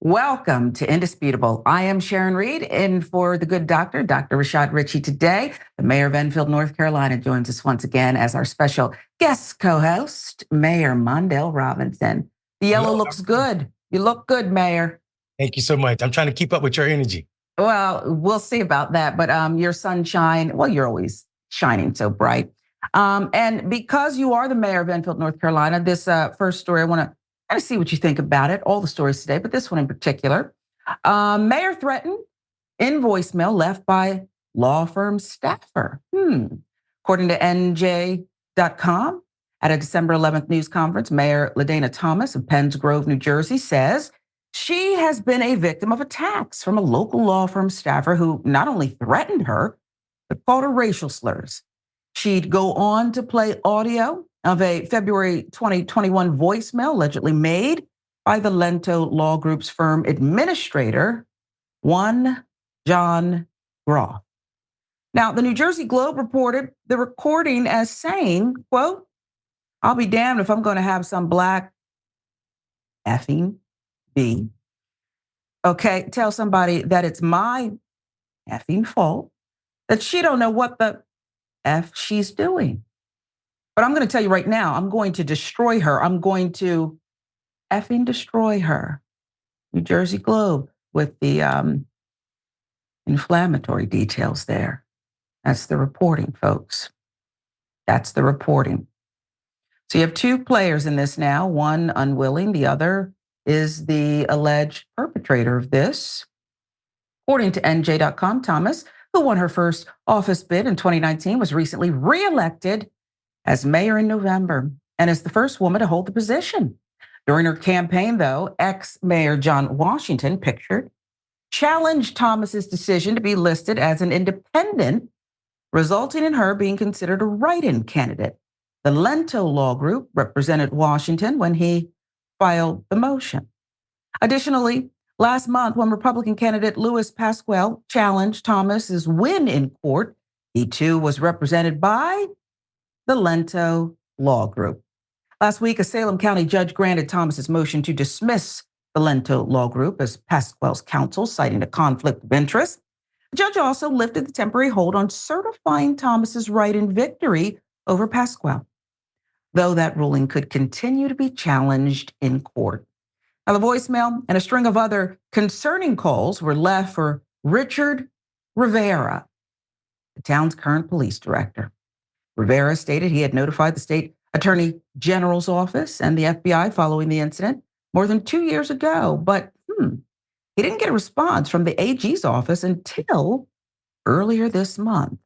Welcome to Indisputable. I am Sharon Reed, in for the good doctor, Dr. Rashad Ritchie. Today, the mayor of Enfield, North Carolina, joins us once again as our special guest co-host, Mayor Mondale Robinson. The yellow looks good. You look good, Mayor. Thank you so much. I'm trying to keep up with your energy. Well, we'll see about that. But your sunshine, well, you're always shining so bright. And because you are the mayor of Enfield, North Carolina, this first story, I want to kind of see what you think about it. All the stories today, but this one in particular. Mayor threatened in voicemail left by law firm staffer. According to NJ.com, at a December 11th news conference, Mayor LaDana Thomas of Penns Grove, New Jersey, says she has been a victim of attacks from a local law firm staffer who not only threatened her, but called her racial slurs. She'd go on to play audio of a February 2021 voicemail allegedly made by the Lento Law Group's firm administrator, one John Groff. Now, the New Jersey Globe reported the recording as saying, quote, "I'll be damned if I'm going to have some black effing B. Okay, tell somebody that it's my effing fault, that she don't know what the F she's doing. But I'm going to tell you right now, I'm going to destroy her. I'm going to effing destroy her." New Jersey Globe with the inflammatory details there. That's the reporting, folks. That's the reporting. So you have two players in this now, one unwilling, the other is the alleged perpetrator of this. According to NJ.com, Thomas, who won her first office bid in 2019, was recently reelected as mayor in November and is the first woman to hold the position. During her campaign, though, ex-mayor John Washington, pictured, challenged Thomas's decision to be listed as an independent, resulting in her being considered a write-in candidate. The Lento Law Group represented Washington when he filed the motion. Additionally, last month, when Republican candidate Louis Pasquale challenged Thomas's win in court, he too was represented by the Lento Law Group. Last week, a Salem County judge granted Thomas's motion to dismiss the Lento Law Group as Pasquale's counsel, citing a conflict of interest. The judge also lifted the temporary hold on certifying Thomas's write-in victory over Pasquale, though that ruling could continue to be challenged in court. Now, the voicemail and a string of other concerning calls were left for Richard Rivera, the town's current police director. Rivera stated he had notified the state attorney general's office and the FBI following the incident more than 2 years ago, but he didn't get a response from the AG's office until earlier this month.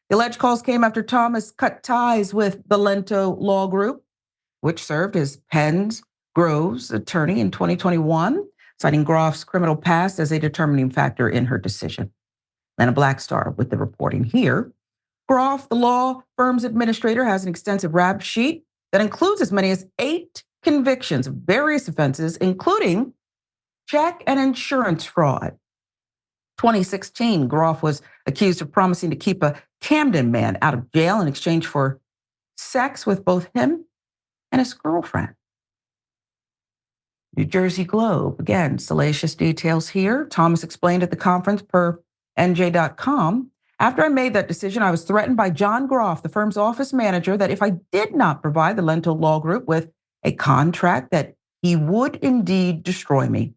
The alleged calls came after Thomas cut ties with the Lento Law Group, which served as Penns Grove's attorney in 2021, citing Groff's criminal past as a determining factor in her decision. Lana Blackstar with the reporting here. Groff, the law firm's administrator, has an extensive rap sheet that includes as many as 8 convictions of various offenses, including check and insurance fraud. 2016, Groff was accused of promising to keep a Camden man out of jail in exchange for sex with both him and his girlfriend. New Jersey Globe, again, salacious details here. Thomas explained at the conference per NJ.com, "After I made that decision, I was threatened by John Groff, the firm's office manager, that if I did not provide the Lento Law Group with a contract, that he would indeed destroy me."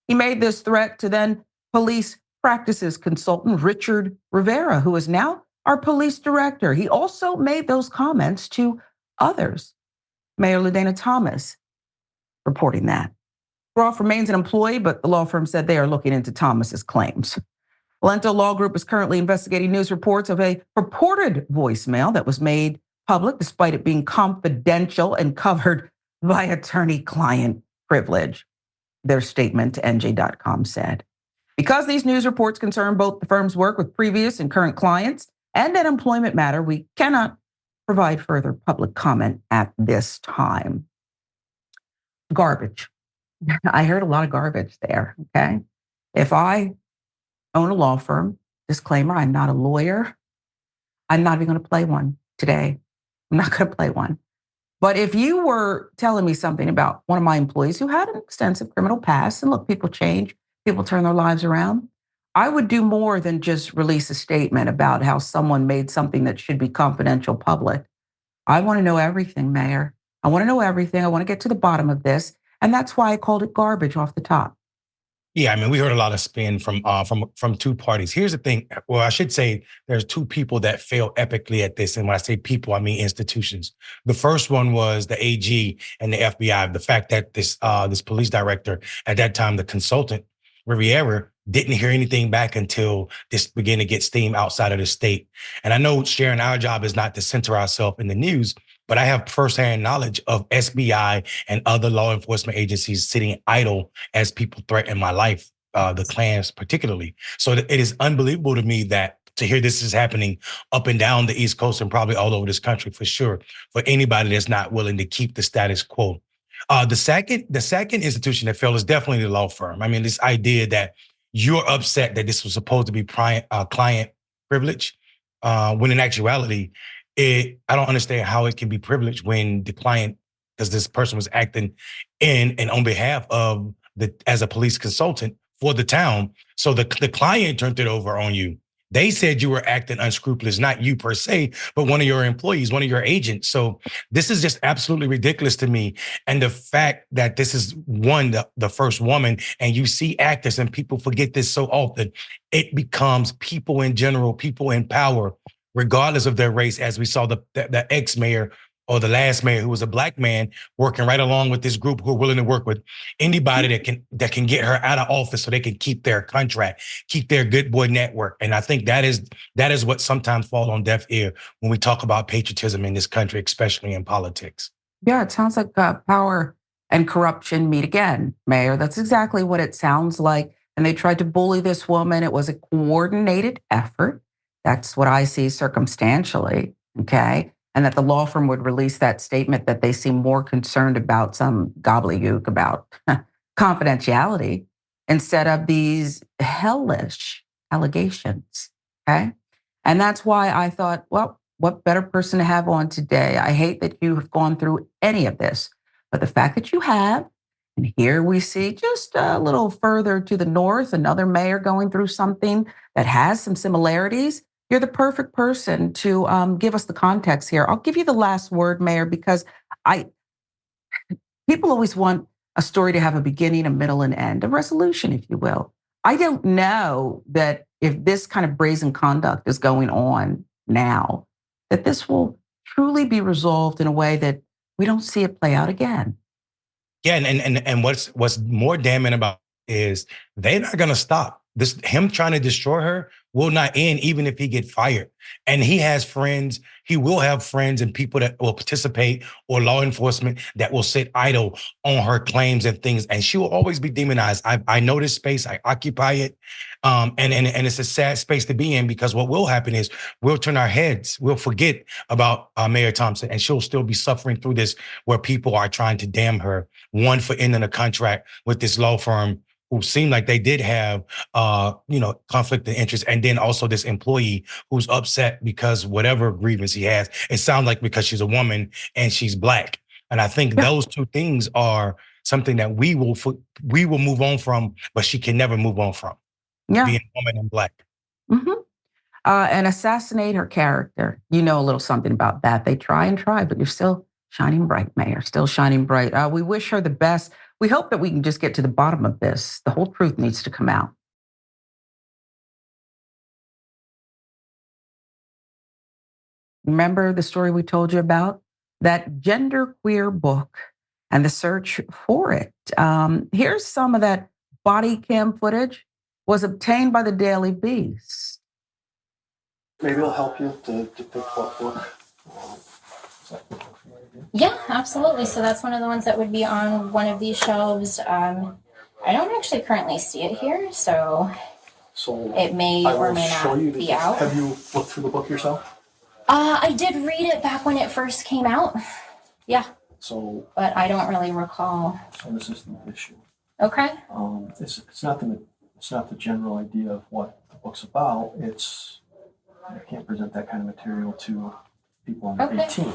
He made this threat to then police practices consultant Richard Rivera, who is now our police director. He also made those comments to others. Mayor LaDana Thomas reporting that. Groff remains an employee, but the law firm said they are looking into Thomas's claims. Lento Law Group is currently investigating news reports of a purported voicemail that was made public despite it being confidential and covered by attorney-client privilege, their statement to NJ.com said. Because these news reports concern both the firm's work with previous and current clients and an employment matter, we cannot provide further public comment at this time. Garbage. I heard a lot of garbage there, okay? If I own a law firm, disclaimer, I'm not a lawyer. I'm not even going to play one today. I'm not going to play one. But if you were telling me something about one of my employees who had an extensive criminal past, and look, people change, people turn their lives around, I would do more than just release a statement about how someone made something that should be confidential public. I want to know everything, Mayor. I want to know everything. I want to get to the bottom of this. And that's why I called it garbage off the top. Yeah, I mean, we heard a lot of spin from two parties. Here's the thing. Well, I should say there's two people that fail epically at this, and when I say people, I mean institutions. The first one was the AG and the FBI. The fact that this police director at that time, the consultant Riviera, didn't hear anything back until this began to get steam outside of the state. And I know, Sharon, our job is not to center ourselves in the news, but I have firsthand knowledge of SBI and other law enforcement agencies sitting idle as people threaten my life, the clans particularly. So it is unbelievable to me that to hear this is happening up and down the East Coast and probably all over this country for sure, for anybody that's not willing to keep the status quo. The second institution that failed is definitely the law firm. I mean, this idea that you're upset that this was supposed to be client privilege, when in actuality, I don't understand how it can be privileged when the client, because this person was acting in and on behalf of the as a police consultant for the town. So the client turned it over on you. They said you were acting unscrupulous, not you per se, but one of your employees, one of your agents. So this is just absolutely ridiculous to me. And the fact that this is the first woman, and you see actors, and people forget this so often, it becomes people in general, people in power, regardless of their race, as we saw the ex-mayor or the last mayor who was a black man working right along with this group who are willing to work with anybody that can get her out of office so they can keep their contract, keep their good boy network. And I think that is what sometimes falls on deaf ear when we talk about patriotism in this country, especially in politics. Yeah, it sounds like power and corruption meet again, Mayor. That's exactly what it sounds like. And they tried to bully this woman. It was a coordinated effort. That's what I see circumstantially. Okay. And that the law firm would release that statement that they seem more concerned about some gobbledygook about confidentiality instead of these hellish allegations. Okay. And that's why I thought, well, what better person to have on today? I hate that you have gone through any of this, but the fact that you have, and here we see just a little further to the north, another mayor going through something that has some similarities. You're the perfect person to give us the context here. I'll give you the last word, Mayor, because I people always want a story to have a beginning, a middle, and end, a resolution, if you will. I don't know that if this kind of brazen conduct is going on now, that this will truly be resolved in a way that we don't see it play out again. Yeah, and what's more damning about is they're not gonna stop. This him trying to destroy her will not end even if he get fired. And he has friends, he will have friends and people that will participate, or law enforcement that will sit idle on her claims and things. And she will always be demonized. I know this space, I occupy it. And it's a sad space to be in, because what will happen is we'll turn our heads, we'll forget about Mayor Thompson, and she'll still be suffering through this, where people are trying to damn her, one for ending a contract with this law firm who seemed like they did have conflict of interest, and then also this employee who's upset because whatever grievance he has, it sounds like because she's a woman and she's black. And I think Yeah. those two things are something that we will move on from, but she can never move on from, Yeah. being a woman and black. hmm and assassinate her character. You know a little something about that. They try and try, but you're still shining bright, Mayor, still shining bright. We wish her the best. We hope that we can just get to the bottom of this. The whole truth needs to come out. Remember the story we told you about? That genderqueer book and the search for it. Here's some of that body cam footage was obtained by the Daily Beast. Maybe it'll help you to pick what book. Yeah, absolutely. So that's one of the ones that would be on one of these shelves. I don't actually currently see it here, so So it may I or will may show not you. be out. Have you looked through the book yourself? I did read it back when it first came out. Yeah, So, but I don't really recall. so this is the issue. Okay. It's not the general idea of what the book's about. It's I can't present that kind of material to people under Okay. 18.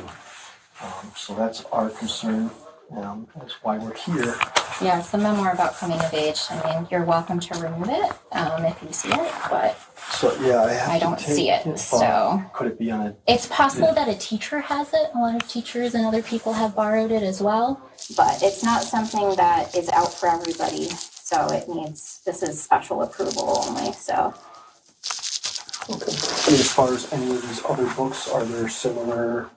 So that's our concern. That's why we're here. Yeah, it's the memoir about coming of age. I mean, you're welcome to remove it if you see it, but So yeah, I don't see it. So could it be on a? it's possible that a teacher has it. A lot of teachers and other people have borrowed it as well, but it's not something that is out for everybody. So this is special approval only. So. Okay. I mean, as far as any of these other books, are there similar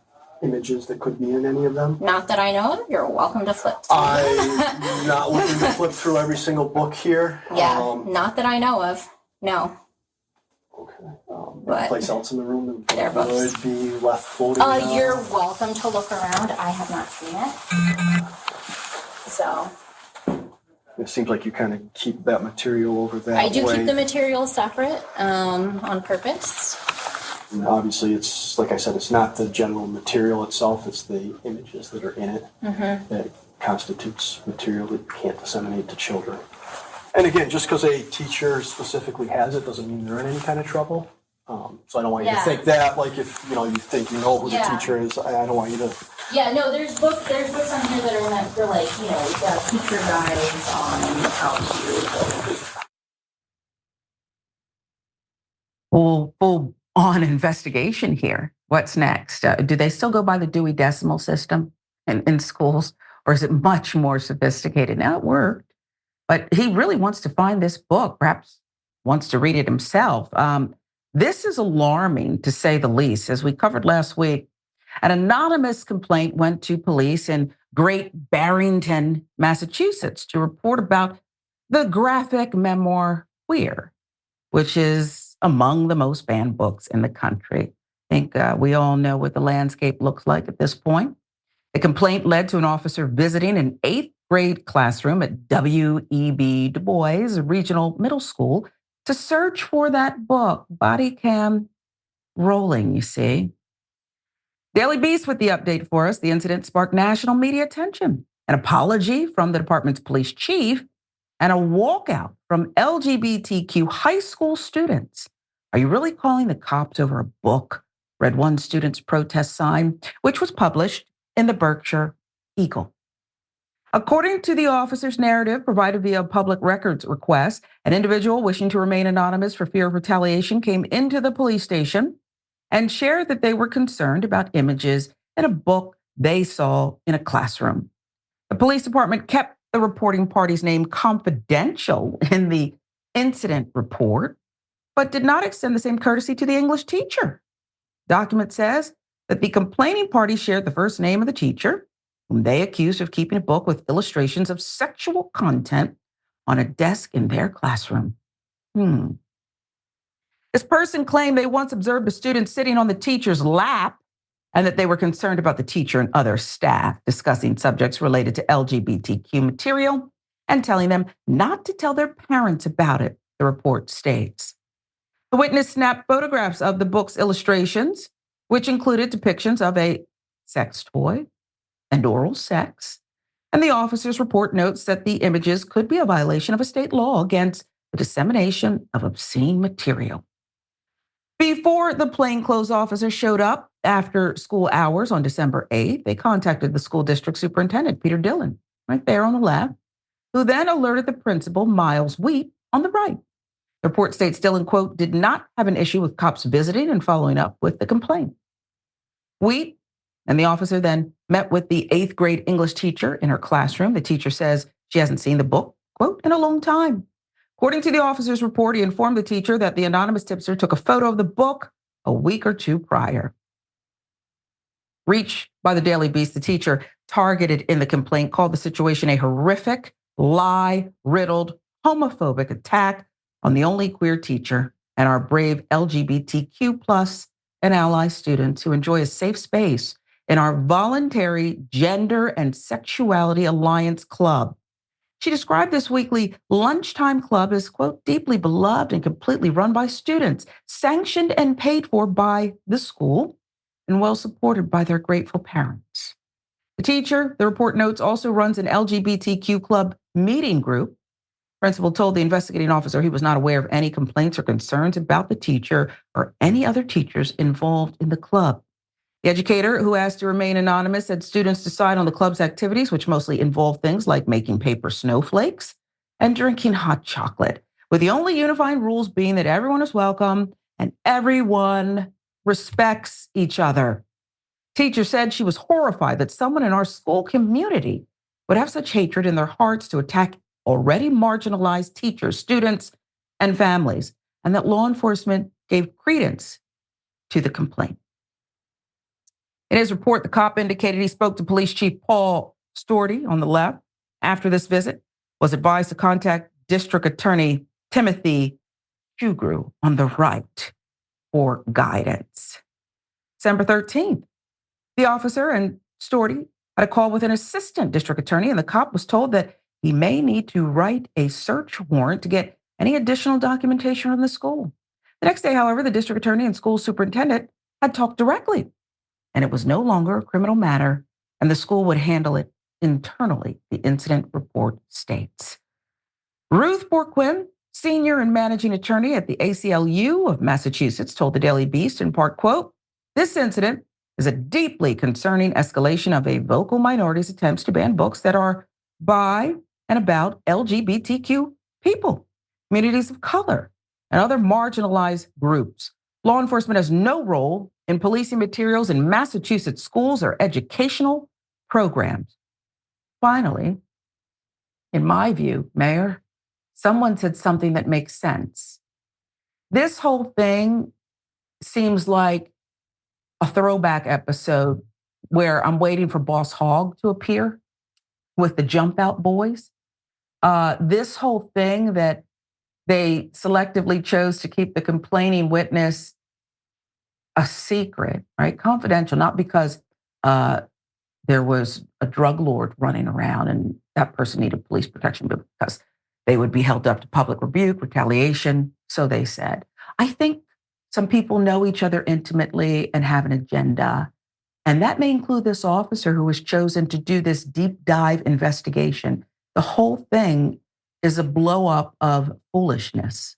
images that could be in any of them? Not that I know of. You're welcome to flip. I'm not looking to flip through every single book here. Yeah, not that I know of. No. Okay. But any place else in the room that they're would be left floating around? You're welcome to look around. I have not seen it. So. It seems like you kind of keep that material over that I do way. keep the material separate on purpose. And obviously, it's like I said, it's not the general material itself, it's the images that are in it that constitutes material that you can't disseminate to children. And again, just because a teacher specifically has it doesn't mean they're in any kind of trouble. So I don't want you to think that, like if you think you know who the teacher is, I don't want you to. Yeah, no, there's books on here that are meant for teacher guides on how to. Full on investigation here. What's next? Do they still go by the Dewey Decimal System in schools, or is it much more sophisticated? Now it worked, but he really wants to find this book, perhaps wants to read it himself. This is alarming, to say the least. As we covered last week, an anonymous complaint went to police in Great Barrington, Massachusetts, to report about the graphic memoir Queer, which is among the most banned books in the country. I think we all know what the landscape looks like at this point. The complaint led to an officer visiting an 8th grade classroom at W.E.B. Du Bois Regional Middle School to search for that book. Body cam rolling, you see. Daily Beast with the update for us. The incident sparked national media attention. An apology from the department's police chief and a walkout from LGBTQ high school students. Are you really calling the cops over a book? Read one student's protest sign, which was published in the Berkshire Eagle. According to the officer's narrative provided via public records request, an individual wishing to remain anonymous for fear of retaliation came into the police station and shared that they were concerned about images in a book they saw in a classroom. The police department kept the reporting party's name confidential in the incident report, but did not extend the same courtesy to the English teacher. Document says that the complaining party shared the first name of the teacher, whom they accused of keeping a book with illustrations of sexual content on a desk in their classroom. This person claimed they once observed a student sitting on the teacher's lap and that they were concerned about the teacher and other staff discussing subjects related to LGBTQ material and telling them not to tell their parents about it, the report states. The witness snapped photographs of the book's illustrations, which included depictions of a sex toy and oral sex. And the officer's report notes that the images could be a violation of a state law against the dissemination of obscene material. Before the plainclothes officer showed up after school hours on December 8th, they contacted the school district superintendent, Peter Dillon, right there on the left, who then alerted the principal, Miles Wheat, on the right. The report states Dillon, quote, did not have an issue with cops visiting and following up with the complaint. Wheat and the officer then met with the 8th grade English teacher in her classroom. The teacher says she hasn't seen the book, quote, in a long time. According to the officer's report, he informed the teacher that the anonymous tipster took a photo of the book a week or two prior. Reached by the Daily Beast, the teacher targeted in the complaint called the situation a horrific, lie-riddled, homophobic attack on the only queer teacher and our brave LGBTQ plus and ally students who enjoy a safe space in our voluntary Gender and Sexuality Alliance Club. She described this weekly lunchtime club as, quote, deeply beloved and completely run by students, sanctioned and paid for by the school, and well supported by their grateful parents. The teacher, the report notes, also runs an LGBTQ club meeting group. Principal told the investigating officer he was not aware of any complaints or concerns about the teacher or any other teachers involved in the club. The educator, who asked to remain anonymous, said students decide on the club's activities, which mostly involve things like making paper snowflakes and drinking hot chocolate, with the only unifying rules being that everyone is welcome and everyone respects each other. Teacher said she was horrified that someone in our school community would have such hatred in their hearts to attack already marginalized teachers, students, and families, and that law enforcement gave credence to the complaint. In his report, the cop indicated he spoke to Police Chief Paul Storty on the left after this visit, was advised to contact District Attorney Timothy Shugru on the right for guidance. December 13th, the officer and Storty had a call with an assistant district attorney, and the cop was told that he may need to write a search warrant to get any additional documentation from the school. The next day, however, the district attorney and school superintendent had talked directly, and it was no longer a criminal matter, and the school would handle it internally, the incident report states. Ruth Borquin, senior and managing attorney at the ACLU of Massachusetts, told the Daily Beast in part, quote, "This incident is a deeply concerning escalation of a vocal minority's attempts to ban books that are by and about LGBTQ people, communities of color, and other marginalized groups. Law enforcement has no role in policing materials in Massachusetts schools or educational programs." Finally, in my view, Mayor, someone said something that makes sense. This whole thing seems like a throwback episode where I'm waiting for Boss Hogg to appear with the Jump Out Boys. This whole thing that they selectively chose to keep the complaining witness a secret, right? Confidential, not because there was a drug lord running around and that person needed police protection, but because they would be held up to public rebuke, retaliation, so they said. I think some people know each other intimately and have an agenda. And that may include this officer who was chosen to do this deep dive investigation. The whole thing is a blow up of foolishness.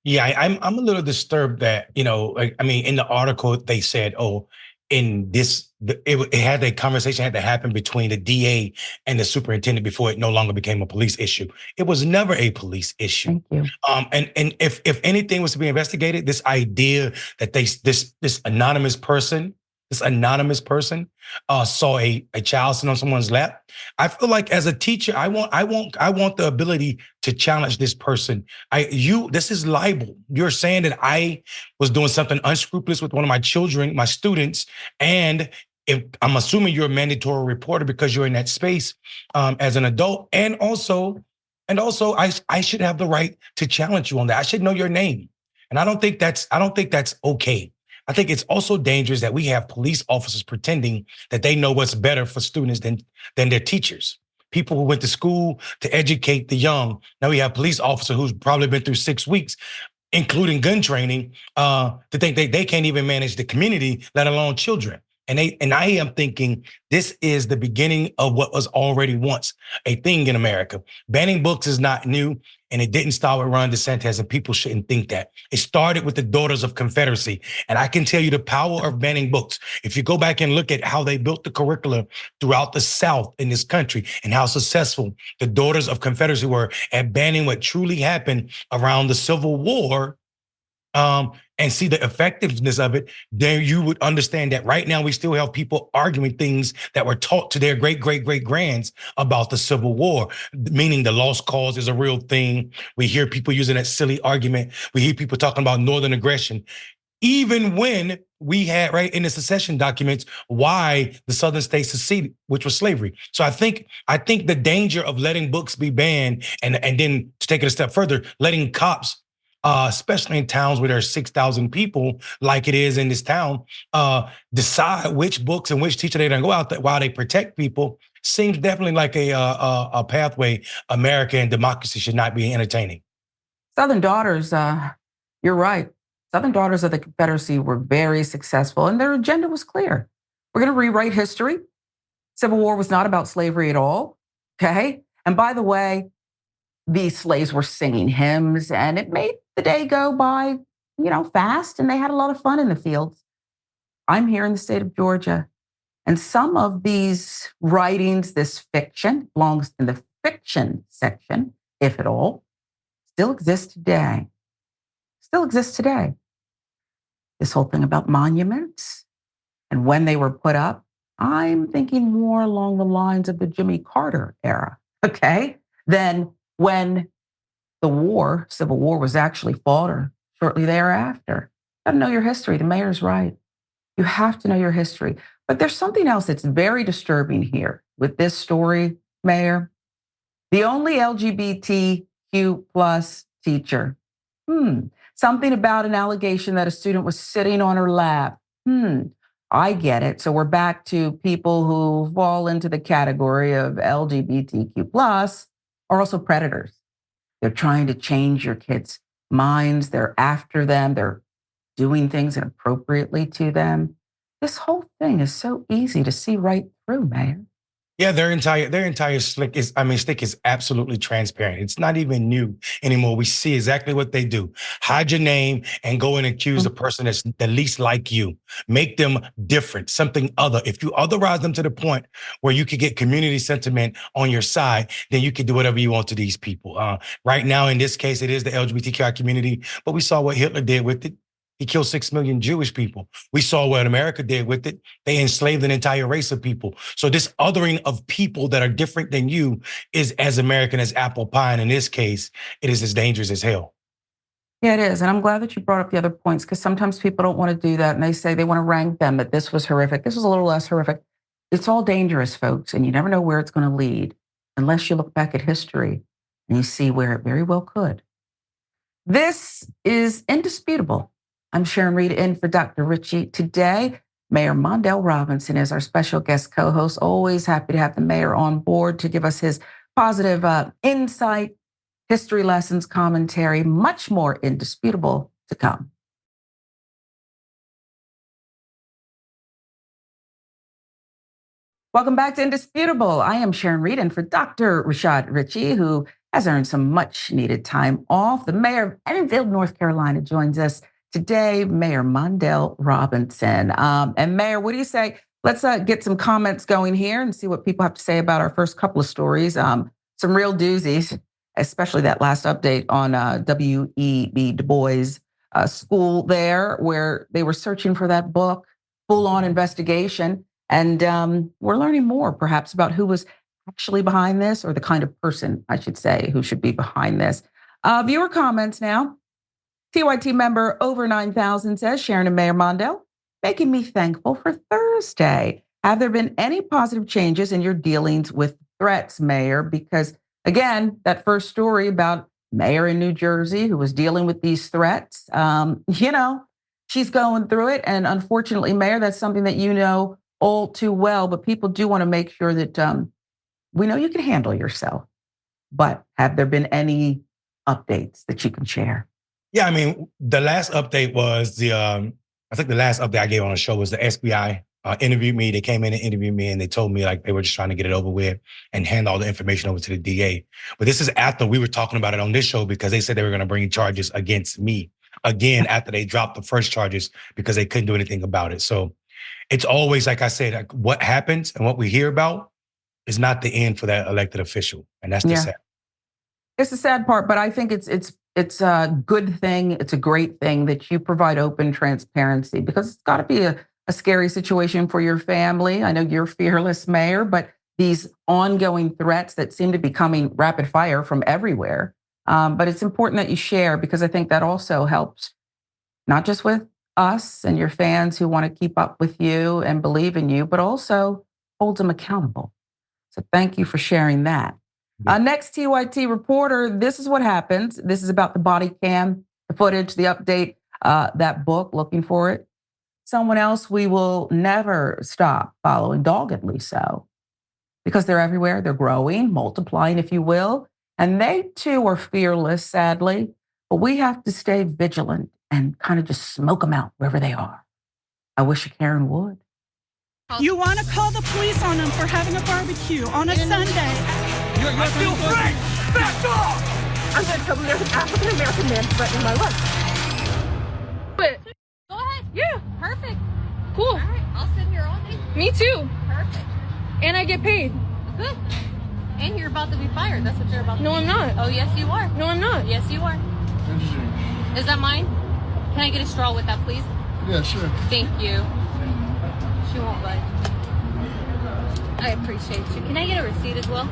Yeah, I'm a little disturbed that, like, I mean, in the article they said, oh, in this, it had a conversation had to happen between the DA and the superintendent before it no longer became a police issue. It was never a police issue. Thank you. And if anything was to be investigated, this idea that this anonymous person saw a child sitting on someone's lap. I feel like as a teacher, I want the ability to challenge this person. This is libel. You're saying that I was doing something unscrupulous with one of my children, my students, and if I'm assuming you're a mandatory reporter because you're in that space as an adult, and also I should have the right to challenge you on that. I should know your name, and I don't think that's okay. I think it's also dangerous that we have police officers pretending that they know what's better for students than their teachers. People who went to school to educate the young. Now we have police officer who's probably been through 6 weeks, including gun training, to think they can't even manage the community, let alone children. And I am thinking this is the beginning of what was already once a thing in America. Banning books is not new, and it didn't start with Ron DeSantis, and people shouldn't think that. It started with the Daughters of Confederacy, and I can tell you the power of banning books. If you go back and look at how they built the curricula throughout the South in this country and how successful the Daughters of Confederacy were at banning what truly happened around the Civil War, and see the effectiveness of it, then you would understand that right now we still have people arguing things that were taught to their great-great-great-grands about the Civil War, meaning the lost cause is a real thing. We hear people using that silly argument. We hear people talking about Northern aggression. Even when we had, right, in the secession documents, why the Southern states seceded, which was slavery. So I think the danger of letting books be banned and then to take it a step further, letting cops especially in towns where there's 6,000 people, like it is in this town, decide which books and which teacher they're going to go out there while they protect people, seems definitely like a pathway America and democracy should not be entertaining. Southern Daughters, you're right. Southern Daughters of the Confederacy were very successful, and their agenda was clear. We're going to rewrite history. Civil War was not about slavery at all. Okay. And by the way, these slaves were singing hymns, and it made the day go by, fast, and they had a lot of fun in the fields. I'm here in the state of Georgia. And some of these writings, this fiction, belongs in the fiction section, if at all, still exists today. Still exists today. This whole thing about monuments and when they were put up, I'm thinking more along the lines of the Jimmy Carter era, okay, than when the Civil War, was actually fought or shortly thereafter. You gotta know your history. The mayor's right. You have to know your history. But there's something else that's very disturbing here with this story, Mayor. The only LGBTQ plus teacher. Something about an allegation that a student was sitting on her lap. I get it. So we're back to people who fall into the category of LGBTQ plus are also predators. They're trying to change your kids' minds. They're after them. They're doing things inappropriately to them. This whole thing is so easy to see right through, man. Yeah, their entire stick is absolutely transparent. It's not even new anymore. We see exactly what they do. Hide your name and go and accuse the person that's the least like you. Make them different, something other. If you otherize them to the point where you could get community sentiment on your side, then you can do whatever you want to these people. Right now, in this case, it is the LGBTQI community, but we saw what Hitler did with it. He killed 6 million Jewish people. We saw what America did with it. They enslaved an entire race of people. So this othering of people that are different than you is as American as apple pie. And in this case, it is as dangerous as hell. Yeah, it is. And I'm glad that you brought up the other points, because sometimes people don't want to do that. And they say they want to rank them, that this was horrific. This was a little less horrific. It's all dangerous, folks. And you never know where it's going to lead unless you look back at history and you see where it very well could. This is indisputable. I'm Sharon Reed in for Dr. Ritchie. Today, Mayor Mondale Robinson is our special guest co-host. Always happy to have the mayor on board to give us his positive insight, history lessons, commentary, much more indisputable to come. Welcome back to Indisputable. I am Sharon Reed, and for Dr. Rashad Ritchie, who has earned some much needed time off, the mayor of Evansville, North Carolina, joins us today, Mayor Mondale Robinson. And Mayor, what do you say? Let's get some comments going here and see what people have to say about our first couple of stories. Some real doozies, especially that last update on W.E.B. Du Bois school there, where they were searching for that book, full-on investigation. And we're learning more, perhaps, about who was actually behind this, or the kind of person, I should say, who should be behind this. Viewer comments now. TYT member over 9,000 says, Sharon and Mayor Mondale, making me thankful for Thursday. Have there been any positive changes in your dealings with threats, Mayor? Because, again, that first story about mayor in New Jersey who was dealing with these threats, she's going through it. And unfortunately, Mayor, that's something that you know all too well. But people do want to make sure that we know you can handle yourself. But have there been any updates that you can share? Yeah, I mean, the last update was I think the last update I gave on the show was the SBI interviewed me. They came in and interviewed me, and they told me like they were just trying to get it over with and hand all the information over to the DA. But this is after we were talking about it on this show, because they said they were going to bring charges against me again after they dropped the first charges because they couldn't do anything about it. So it's always, like I said, like what happens and what we hear about is not the end for that elected official. And that's the sad. It's the sad part, but I think it's a good thing. It's a great thing that you provide open transparency, because it's got to be a scary situation for your family. I know you're fearless, Mayor, but these ongoing threats that seem to be coming rapid fire from everywhere. But it's important that you share, because I think that also helps, not just with us and your fans who want to keep up with you and believe in you, but also holds them accountable. So thank you for sharing that. Next, TYT reporter, this is what happens. This is about the body cam, the footage, the update, that book, looking for it. Someone else we will never stop following, doggedly so, because they're everywhere. They're growing, multiplying, if you will. And they too are fearless, sadly. But we have to stay vigilant and kind of just smoke them out wherever they are. I wish Karen would. You want to call the police on them for having a barbecue on a Sunday. I feel free! Back off! I'm going to tell them there's an African-American man threatening my life. Go ahead. Yeah. Perfect. Cool. Me too. Perfect. And I get paid. Good. And you're about to be fired. That's what you're about to No, be. I'm not. Oh, yes, you are. No, I'm not. Yes, you are. Is that mine? Can I get a straw with that, please? Yeah, sure. Thank you. She won't budge. I appreciate you. Can I get a receipt as well?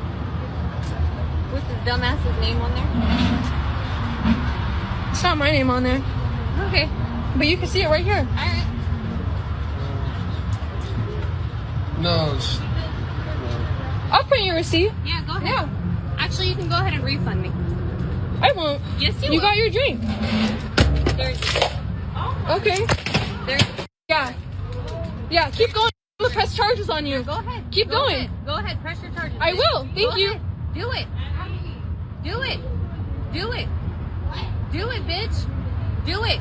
With the dumbass's name on there? It's not my name on there. Okay. But you can see it right here. All right. No, I'll print your receipt. Yeah, go ahead. Yeah. Actually, you can go ahead and refund me. I won't. Yes, you You will. got your drink. There's... Okay. There's... Yeah. Yeah, keep going. I'm gonna press charges on you. Go ahead. Keep Go going. ahead. Go ahead. Press your charges. I will. Thank Go you. ahead. Do it. Do it. Do it. Do it, bitch. Do it.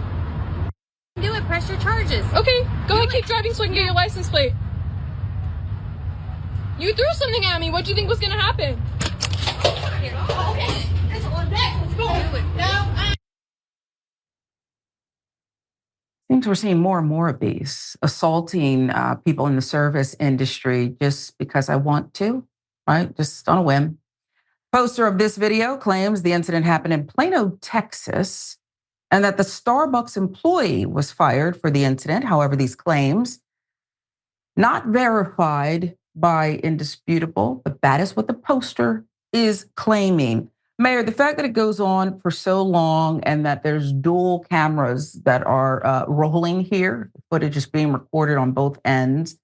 Do it. Press your charges. Okay, go ahead, it. keep driving so I can get your license plate. You threw something at me. What do you think was gonna happen? Here. Okay. It's on back. Let's go. Do it. Seems we're seeing more and more of these assaulting people in the service industry just because I want to, right? Just on a whim. Poster of this video claims the incident happened in Plano, Texas, and that the Starbucks employee was fired for the incident. However, these claims not verified by Indisputable, but that is what the poster is claiming. Mayor, the fact that it goes on for so long and that there's dual cameras that are rolling here, footage is being recorded on both ends.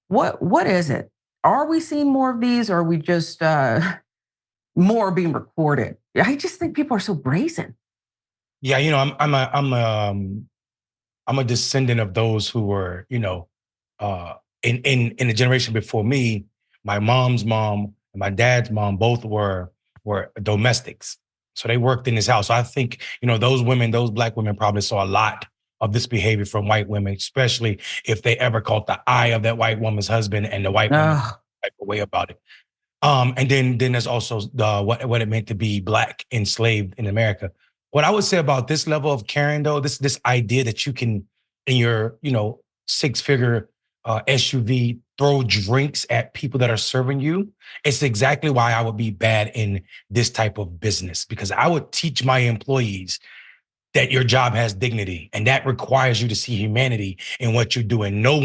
What is it? Are we seeing more of these, or are we just more being recorded? I just think people are so brazen. Yeah, you know, I'm a descendant of those who were, you know, in the generation before me. My mom's mom and my dad's mom both were domestics, so they worked in this house. So I think, you know, those women, those Black women, probably saw a lot of this behavior from white women, especially if they ever caught the eye of that white woman's husband and the white woman type of way about it. And then there's also what it meant to be Black enslaved in America. What I would say about this level of caring, though, this idea that you can, in your, you know, 6-figure SUV, throw drinks at people that are serving you, it's exactly why I would be bad in this type of business, because I would teach my employees that your job has dignity, and that requires you to see humanity in what you're doing. No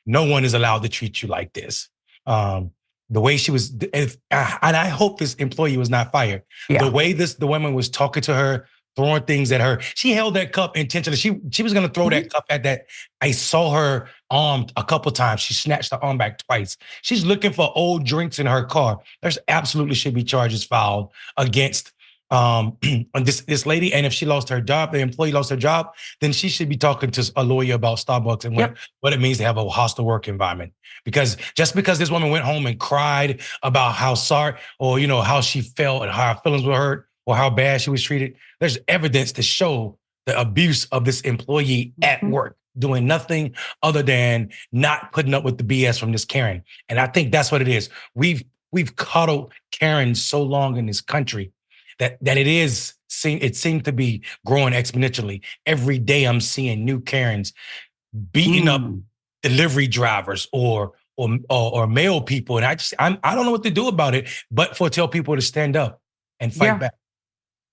one is allowed to treat you like this. The way she was, and I hope this employee was not fired. Yeah. The way the woman was talking to her, throwing things at her. She held that cup intentionally. She was going to throw that cup at that. I saw her arm a couple times. She snatched the arm back twice. She's looking for old drinks in her car. There's absolutely should be charges filed against this lady. And if she lost her job, the employee lost her job, then she should be talking to a lawyer about Starbucks and what it means to have a hostile work environment. Because just because this woman went home and cried about how sorry, or, you know, how she felt and how her feelings were hurt, or how bad she was treated, there's evidence to show the abuse of this employee at work, doing nothing other than not putting up with the BS from this Karen. And I think that's what it is. We've coddled Karen so long in this country that it seems to be growing exponentially. Every day I'm seeing new Karens beating up delivery drivers or male people. And I don't know what to do about it, but tell people to stand up and fight back.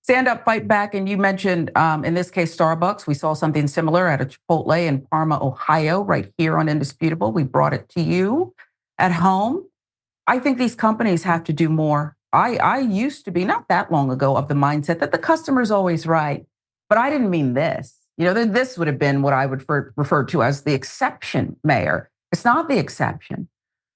Stand up, fight back. And you mentioned, in this case, Starbucks. We saw something similar at a Chipotle in Parma, Ohio, right here on Indisputable. We brought it to you at home. I think these companies have to do more. I used to be, not that long ago, of the mindset that the customer's always right. But I didn't mean this. You know, this would have been what I would refer to as the exception, Mayor. It's not the exception.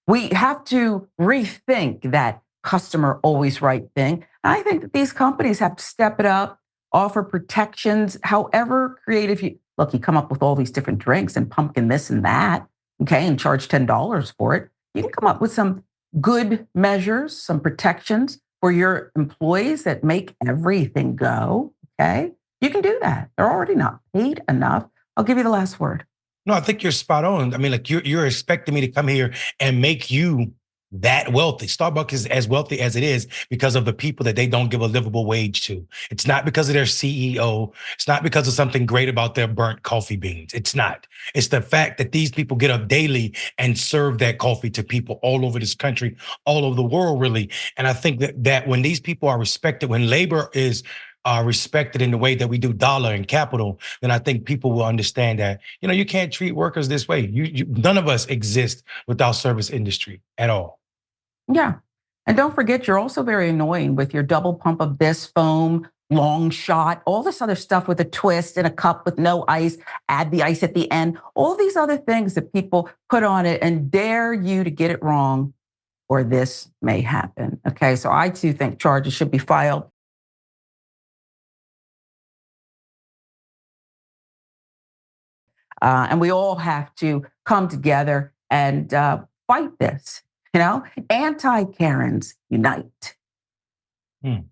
We have to rethink that customer always right thing. And I think that these companies have to step it up, offer protections, however creative you come up with all these different drinks and pumpkin this and that, okay, and charge $10 for it. You can come up with some good measures, some protections for your employees that make everything go, okay? You can do that. They're already not paid enough. I'll give you the last word. No, I think you're spot on. I mean, like you're expecting me to come here and make you that wealthy. Starbucks is as wealthy as it is because of the people that they don't give a livable wage to. It's not because of their CEO. It's not because of something great about their burnt coffee beans. It's not. It's the fact that these people get up daily and serve that coffee to people all over this country, all over the world, really. And I think that when these people are respected, when labor is respected in the way that we do dollar and capital, then I think people will understand that, you can't treat workers this way. None of us exist without service industry at all. Yeah. And don't forget, you're also very annoying with your double pump of this foam, long shot, all this other stuff with a twist in a cup with no ice, add the ice at the end, all these other things that people put on it and dare you to get it wrong, or this may happen. Okay. So I too think charges should be filed. And we all have to come together and fight this. Anti-Karens unite. You're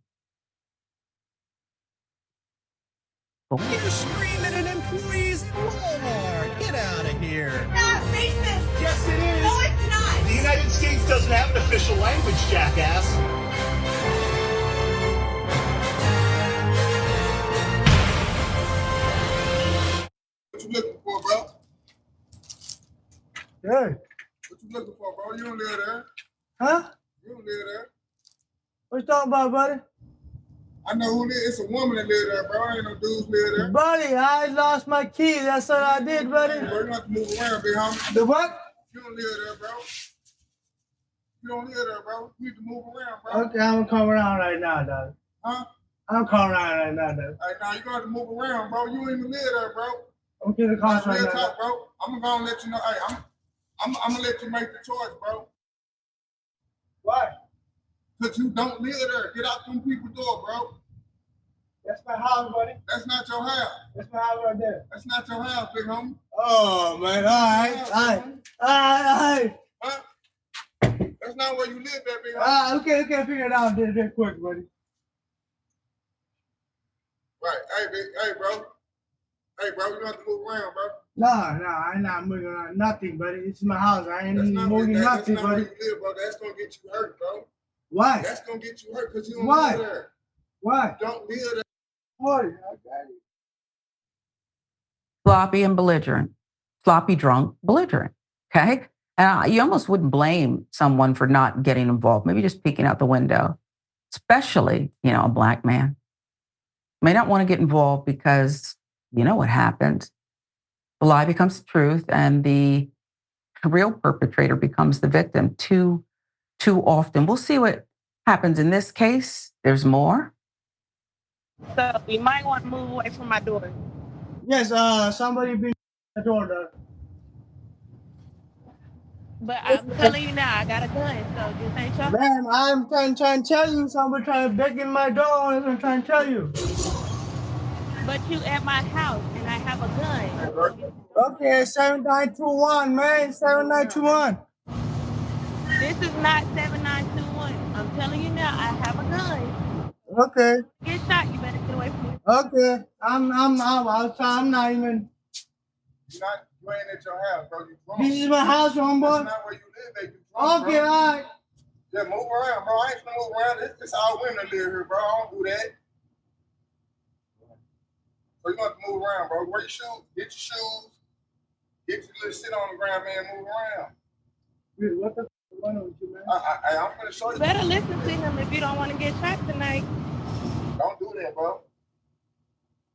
screaming at employees at Walmart. Get out of here. Not racist. Yes, it is. No, it's not. The United States doesn't have an official language, jackass. What you looking for, bro? Hey. What you looking for, bro? You don't live there. Huh? You don't live there. What you talking about, buddy? I know who it is. It's a woman that live there, bro. Ain't no dudes live there. Buddy, I lost my key. That's what I did, buddy. Bro, you don't have to move around, big homie. The what? You don't live there, bro. You don't live there, bro. You need to move around, bro. Okay, I'm coming around right now, dog. Huh? I'm coming around right now, dog. Hey, now you gonna have to move around, bro. You ain't even live there, bro. I'm getting the cost right Real now. talk, bro. I'm gonna let you know. Hey, I'm gonna let you make the choice, bro. Why? Cause you don't live there. Get out them people's door, bro. That's my house, buddy. That's not your house. That's my house right there. That's not your house, big homie. Oh, man. All right. Huh? That's not where you live at, big homie. Okay, figure it out real quick, buddy. Right. Hey, bro. Hey, bro, you don't have to move around, bro. No, I'm not moving around nothing, buddy. It's my house. I ain't That's not moving nothing, that's not buddy. where you live, bro. That's gonna get you hurt, bro. Why? That's gonna get you hurt because you don't Why? live there. Why? You don't live there. What? I got it. Sloppy and belligerent. Sloppy, drunk, belligerent. Okay. You almost wouldn't blame someone for not getting involved, maybe just peeking out the window, especially, a Black man. May not want to get involved because you know what happens. The lie becomes the truth and the real perpetrator becomes the victim too often. We'll see what happens in this case. There's more. So you might want to move away from my daughter. Yes, somebody beat the door, though. But I'm telling you now, I got a gun, so this ain't your. Man, I'm trying to tell you, somebody trying to break in my door, I'm trying to tell you. But you at my house, and I have a gun. Okay, 7921, man, 7921. This is not 7921. I'm telling you now, I have a gun. Okay. Get shot, you better get away from me. Okay, I'm outside, I'm not even. You ain't at your house, bro. You drunk. This is my house, homeboy. That's not where you live, baby. You drunk, Okay, bro. all right. Yeah, move around, bro. I ain't gonna move around. It's all women that live here, bro. I don't do that. So you gonna have to move around, bro. Wear your shoes. Get your shoes. Get your little shit on the ground, man. Move around. Dude, what the f is going on with you, man? I'm gonna show you. Better listen to him if you don't want to get shot tonight. Don't do that, bro.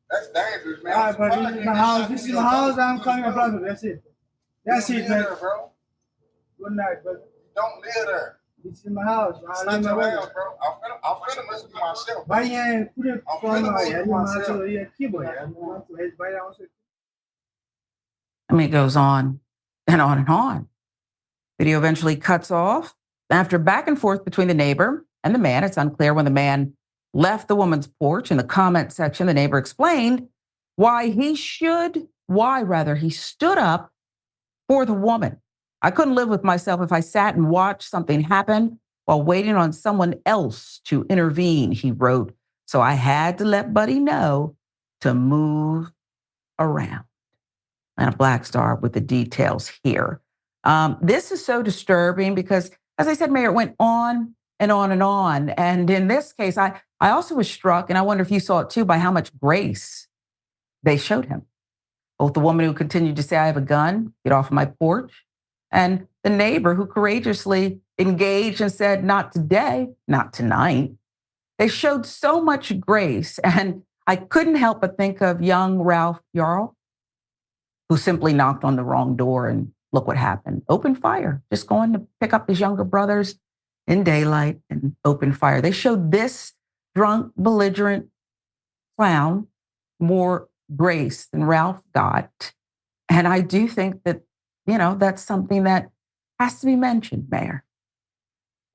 That's dangerous, man. All right, but this is my house. This is my house. I'm calling my brother. That's it. That's it, man. There, bro. Good night, brother. Don't live there. This is my house. It's not your house, bro. I'm finna listen to myself. Vai pure I mean, it goes on and on and on. Video eventually cuts off. After back and forth between the neighbor and the man, it's unclear when the man left the woman's porch. In the comment section, the neighbor explained why he stood up for the woman. I couldn't live with myself if I sat and watched something happen while waiting on someone else to intervene, he wrote. So I had to let Buddy know to move around. And a Black Star with the details here. This is so disturbing because as I said, Mayor, it went on and on and on. And in this case, I also was struck, and I wonder if you saw it too, by how much grace they showed him. Both the woman who continued to say, I have a gun, get off of my porch, and the neighbor who courageously engaged and said, not today, not tonight. They showed so much grace. And I couldn't help but think of young Ralph Yarl, who simply knocked on the wrong door and look what happened. Open fire, just going to pick up his younger brothers in daylight and open fire. They showed this drunk, belligerent clown more grace than Ralph got. And I do think that, that's something that has to be mentioned, Mayor.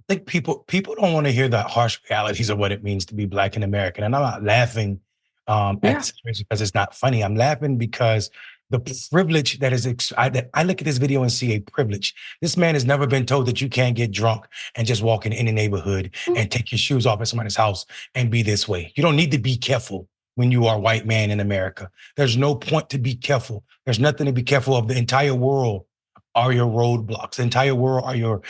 I think people don't want to hear the harsh realities of what it means to be Black and American. And I'm not laughing at the situation because it's not funny. I'm laughing because the privilege that is, that I look at this video and see a privilege. This man has never been told that you can't get drunk and just walk in any neighborhood and take your shoes off at somebody's house and be this way. You don't need to be careful when you are a white man in America. There's no point to be careful. There's nothing to be careful of. The entire world are your roadblocks. The entire world are your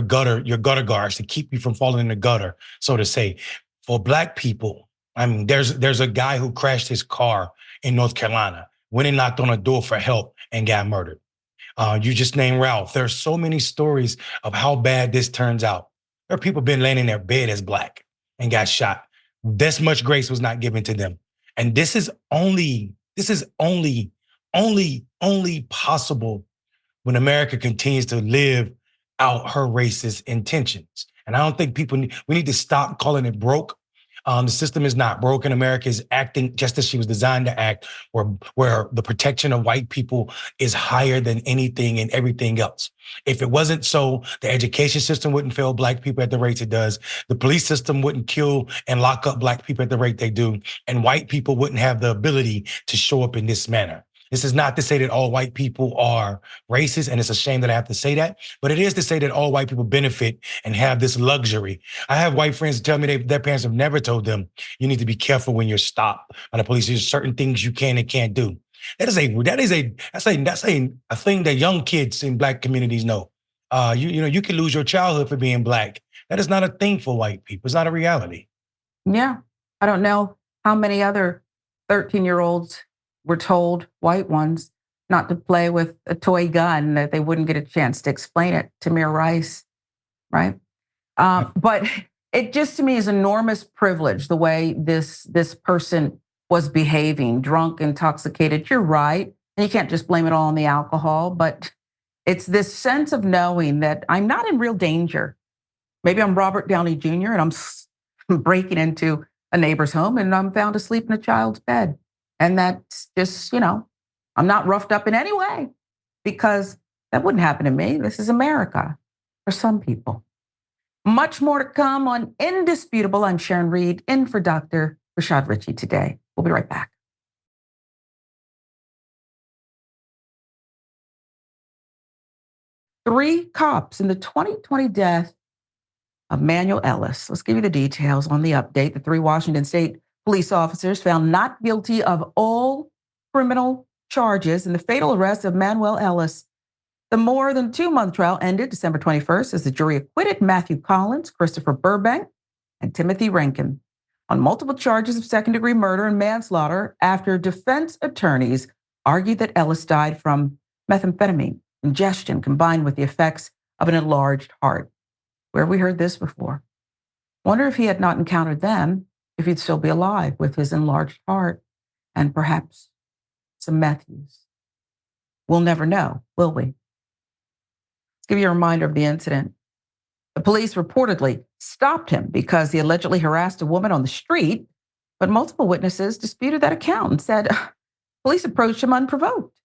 gutter guards to keep you from falling in the gutter, so to say. For Black people, I mean, there's a guy who crashed his car in North Carolina, went and knocked on a door for help and got murdered. You just named Ralph. There's so many stories of how bad this turns out. There are people been laying in their bed as Black and got shot. This much grace was not given to them. And this is only possible when America continues to live out her racist intentions. And I don't think we need to stop calling it broke. The system is not broken. America is acting just as she was designed to act, where the protection of white people is higher than anything and everything else. If it wasn't so, the education system wouldn't fail Black people at the rates it does. The police system wouldn't kill and lock up Black people at the rate they do. And white people wouldn't have the ability to show up in this manner. This is not to say that all white people are racist, and it's a shame that I have to say that, but it is to say that all white people benefit and have this luxury. I have white friends tell me their parents have never told them you need to be careful when you're stopped by the police. There's certain things you can and can't do. That's a thing that young kids in Black communities know. You can lose your childhood for being Black. That is not a thing for white people. It's not a reality. Yeah, I don't know how many other 13-year-olds were told, white ones, not to play with a toy gun, that they wouldn't get a chance to explain it. Tamir Rice, right? But it just, to me, is enormous privilege, the way this person was behaving, drunk, intoxicated. You're right. And you can't just blame it all on the alcohol, but it's this sense of knowing that I'm not in real danger. Maybe I'm Robert Downey Jr. and I'm breaking into a neighbor's home and I'm found asleep in a child's bed. And that's just, I'm not roughed up in any way, because that wouldn't happen to me. This is America for some people. Much more to come on Indisputable. I'm Sharon Reed, in for Dr. Rashad Ritchie today. We'll be right back. Three cops in the 2020 death of Manuel Ellis. Let's give you the details on the update. The three Washington State police officers found not guilty of all criminal charges in the fatal arrest of Manuel Ellis. The more than 2-month trial ended December 21st as the jury acquitted Matthew Collins, Christopher Burbank, and Timothy Rankin on multiple charges of second-degree murder and manslaughter after defense attorneys argued that Ellis died from methamphetamine ingestion combined with the effects of an enlarged heart. Where have we heard this before? Wonder if he had not encountered them, if he'd still be alive with his enlarged heart and perhaps some meth use. We'll never know, will we? Let's give you a reminder of the incident. The police reportedly stopped him because he allegedly harassed a woman on the street, but multiple witnesses disputed that account and said police approached him unprovoked.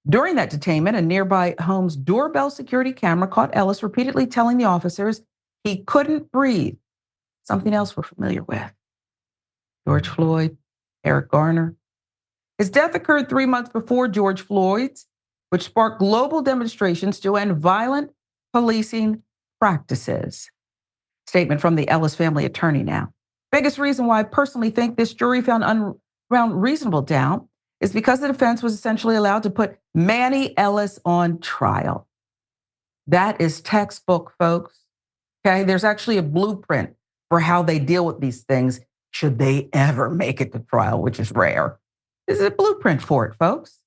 During that detainment, a nearby home's doorbell security camera caught Ellis repeatedly telling the officers he couldn't breathe, something else we're familiar with. George Floyd, Eric Garner. His death occurred 3 months before George Floyd's, which sparked global demonstrations to end violent policing practices. Statement from the Ellis family attorney now. Biggest reason why I personally think this jury found reasonable doubt is because the defense was essentially allowed to put Manny Ellis on trial. That is textbook, folks. Okay, there's actually a blueprint for how they deal with these things should they ever make it to trial, which is rare. This is a blueprint for it, folks.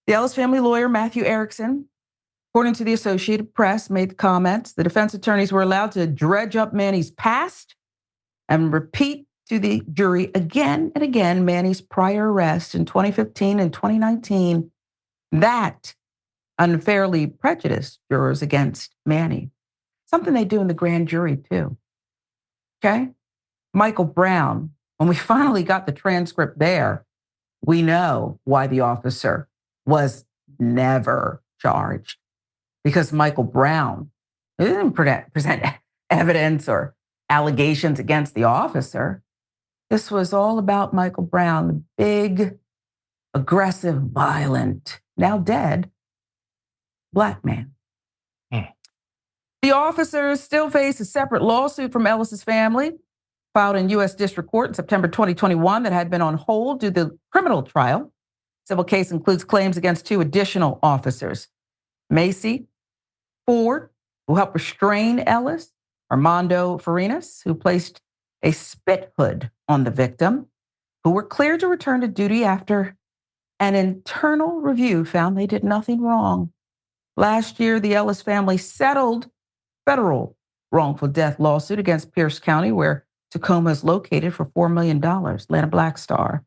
The Ellis family lawyer, Matthew Erickson, according to the Associated Press, made the comments. The defense attorneys were allowed to dredge up Manny's past and repeat to the jury again and again Manny's prior arrest in 2015 and 2019. That unfairly prejudiced jurors against Manny. Something they do in the grand jury, too. Okay? Michael Brown, when we finally got the transcript there, we know why the officer was never charged. Because Michael Brown didn't present evidence or allegations against the officer. This was all about Michael Brown, the big, aggressive, violent, now dead, Black man. The officers still face a separate lawsuit from Ellis's family, filed in U.S. District Court in September 2021 that had been on hold due to the criminal trial. Civil case includes claims against 2 additional officers, Macy Ford, who helped restrain Ellis, Armando Farinas, who placed a spit hood on the victim, who were cleared to return to duty after an internal review found they did nothing wrong. Last year, the Ellis family settled federal wrongful death lawsuit against Pierce County, where Tacoma is located, for $4 million. Lana Blackstar.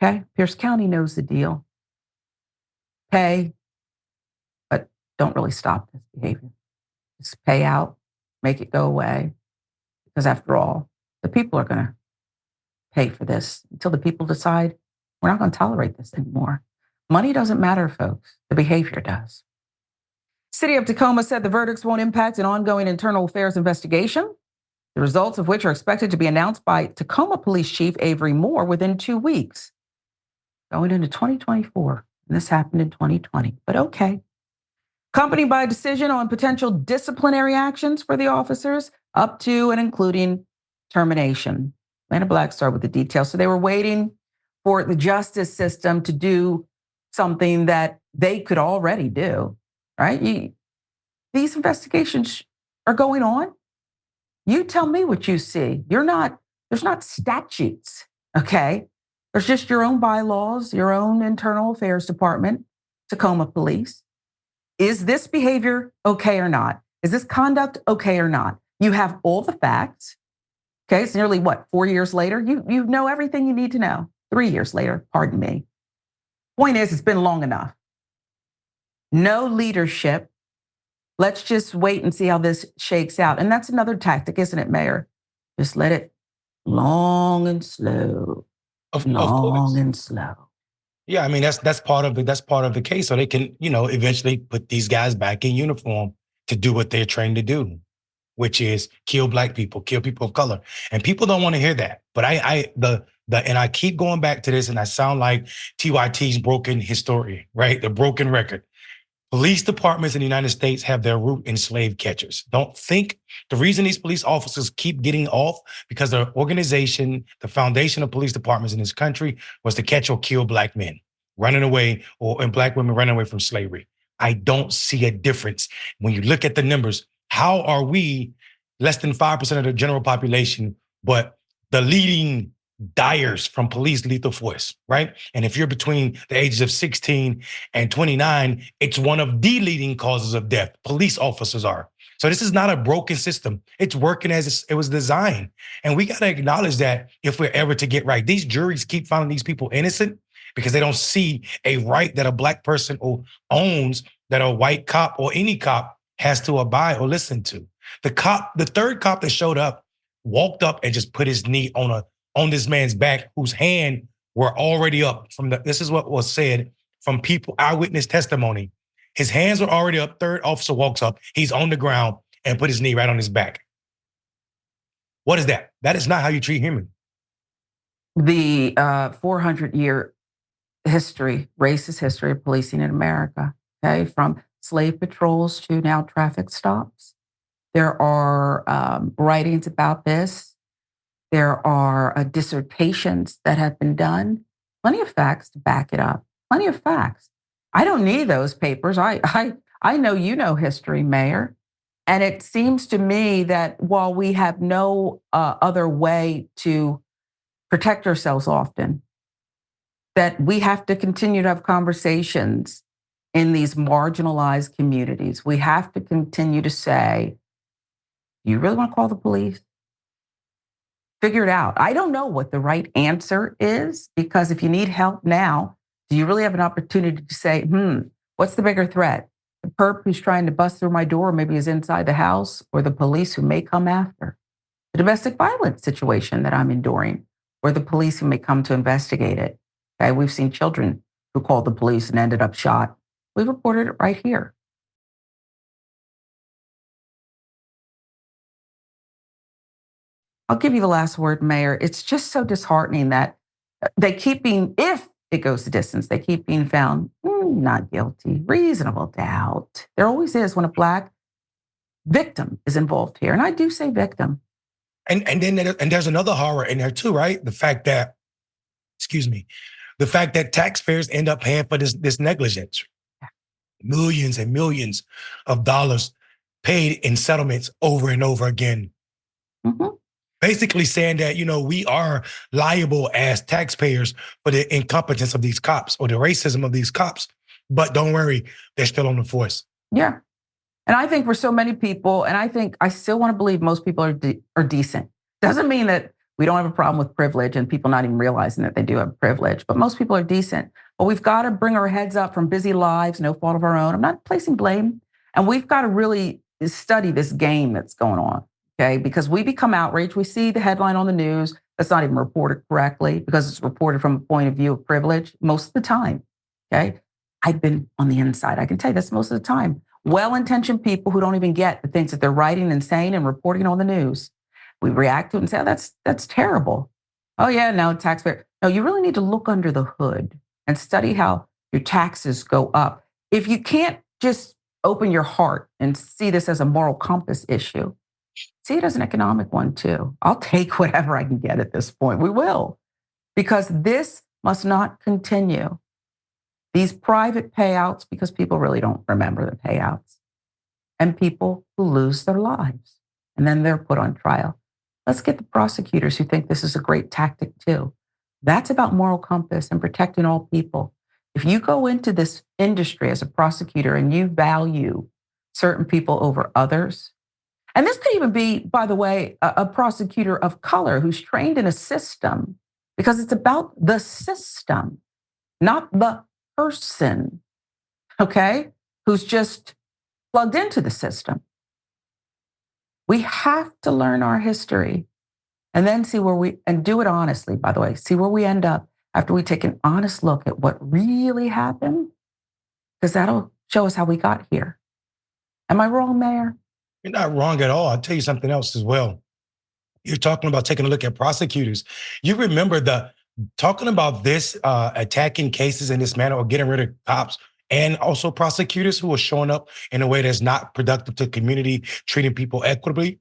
Okay, Pierce County knows the deal. Pay, but don't really stop this behavior. Just pay out, make it go away. Because after all, the people are going to pay for this until the people decide we're not going to tolerate this anymore. Money doesn't matter, folks. The behavior does. City of Tacoma said the verdicts won't impact an ongoing internal affairs investigation, the results of which are expected to be announced by Tacoma Police Chief Avery Moore within 2 weeks, going into 2024. And this happened in 2020, but okay. Accompanied by a decision on potential disciplinary actions for the officers, up to and including termination. Lana Blackstar with the details. So they were waiting for the justice system to do something that they could already do, right? These investigations are going on. You tell me what you see. There's not statutes, okay? There's just your own bylaws, your own internal affairs department, Tacoma Police. Is this behavior okay or not? Is this conduct okay or not? You have all the facts. Okay, it's nearly 4 years later? You know everything you need to know. 3 years later, pardon me. Point is, it's been long enough. No leadership. Let's just wait and see how this shakes out. And that's another tactic, isn't it, Mayor? Just let it long and slow. Of Long course. and slow. Yeah, I mean that's part of the case, so they can eventually put these guys back in uniform to do what they're trained to do, which is kill Black people, kill people of color, and people don't want to hear that. But I keep going back to this, and I sound like TYT's broken historian, right? The broken record. Police departments in the United States have their root in slave catchers. Don't think the reason these police officers keep getting off because the organization, the foundation of police departments in this country was to catch or kill Black men running away and Black women running away from slavery. I don't see a difference. When you look at the numbers, how are we less than 5% of the general population, but the leading dyers from police lethal force, right? And if you're between the ages of 16 and 29, it's one of the leading causes of death. Police officers are. So this is not a broken system. It's working as it was designed. And we got to acknowledge that if we're ever to get right. These juries keep finding these people innocent because they don't see a right that a Black person owns that a white cop or any cop has to abide or listen to. The third cop that showed up, walked up and just put his knee on this man's back, whose hand were already up this is what was said from people, eyewitness testimony. His hands were already up. Third officer walks up. He's on the ground and put his knee right on his back. What is that? That is not how you treat human. The 400-year history, racist history of policing in America, okay, from slave patrols to now traffic stops. There are writings about this. There are dissertations that have been done. Plenty of facts to back it up. Plenty of facts. I don't need those papers. I know you know history, Mayor. And it seems to me that while we have no other way to protect ourselves often, that we have to continue to have conversations in these marginalized communities. We have to continue to say, do you really want to call the police? Figure it out. I don't know what the right answer is, because if you need help now, do you really have an opportunity to say, what's the bigger threat? The perp who's trying to bust through my door, maybe is inside the house, or the police who may come after? The domestic violence situation that I'm enduring, or the police who may come to investigate it. Okay, we've seen children who called the police and ended up shot. We reported it right here. I'll give you the last word, Mayor. It's just so disheartening that they keep being, if it goes the distance, they keep being found not guilty, reasonable doubt. There always is when a Black victim is involved here. And I do say victim. And there's another horror in there too, right? The fact that, the fact that taxpayers end up paying for this negligence. Millions and millions of dollars paid in settlements over and over again. Mm-hmm. Basically saying that, we are liable as taxpayers for the incompetence of these cops or the racism of these cops. But don't worry, they're still on the force. Yeah. And I think for so many people, and I still want to believe most people are decent. Doesn't mean that we don't have a problem with privilege and people not even realizing that they do have privilege, but most people are decent. But we've got to bring our heads up from busy lives, no fault of our own. I'm not placing blame. And we've got to really study this game that's going on, okay? Because we become outraged. We see the headline on the news that's not even reported correctly because it's reported from a point of view of privilege most of the time, okay? I've been on the inside. I can tell you this most of the time. Well-intentioned people who don't even get the things that they're writing and saying and reporting on the news. We react to it and say, oh, that's terrible. Oh yeah, no, taxpayer. No, you really need to look under the hood and study how your taxes go up. If you can't just open your heart and see this as a moral compass issue, see it as an economic one too. I'll take whatever I can get at this point. We will, because this must not continue. These private payouts, because people really don't remember the payouts, and people who lose their lives, and then they're put on trial. Let's get the prosecutors who think this is a great tactic too. That's about moral compass and protecting all people. If you go into this industry as a prosecutor and you value certain people over others, and this could even be, by the way, a prosecutor of color who's trained in a system, because it's about the system, not the person, okay, who's just plugged into the system. We have to learn our history and then see and do it honestly, by the way, see where we end up after we take an honest look at what really happened, because that'll show us how we got here. Am I wrong, Mayor? You're not wrong at all. I'll tell you something else as well. You're talking about taking a look at prosecutors. You remember talking about this, attacking cases in this manner or getting rid of cops and also prosecutors who are showing up in a way that's not productive to community, treating people equitably,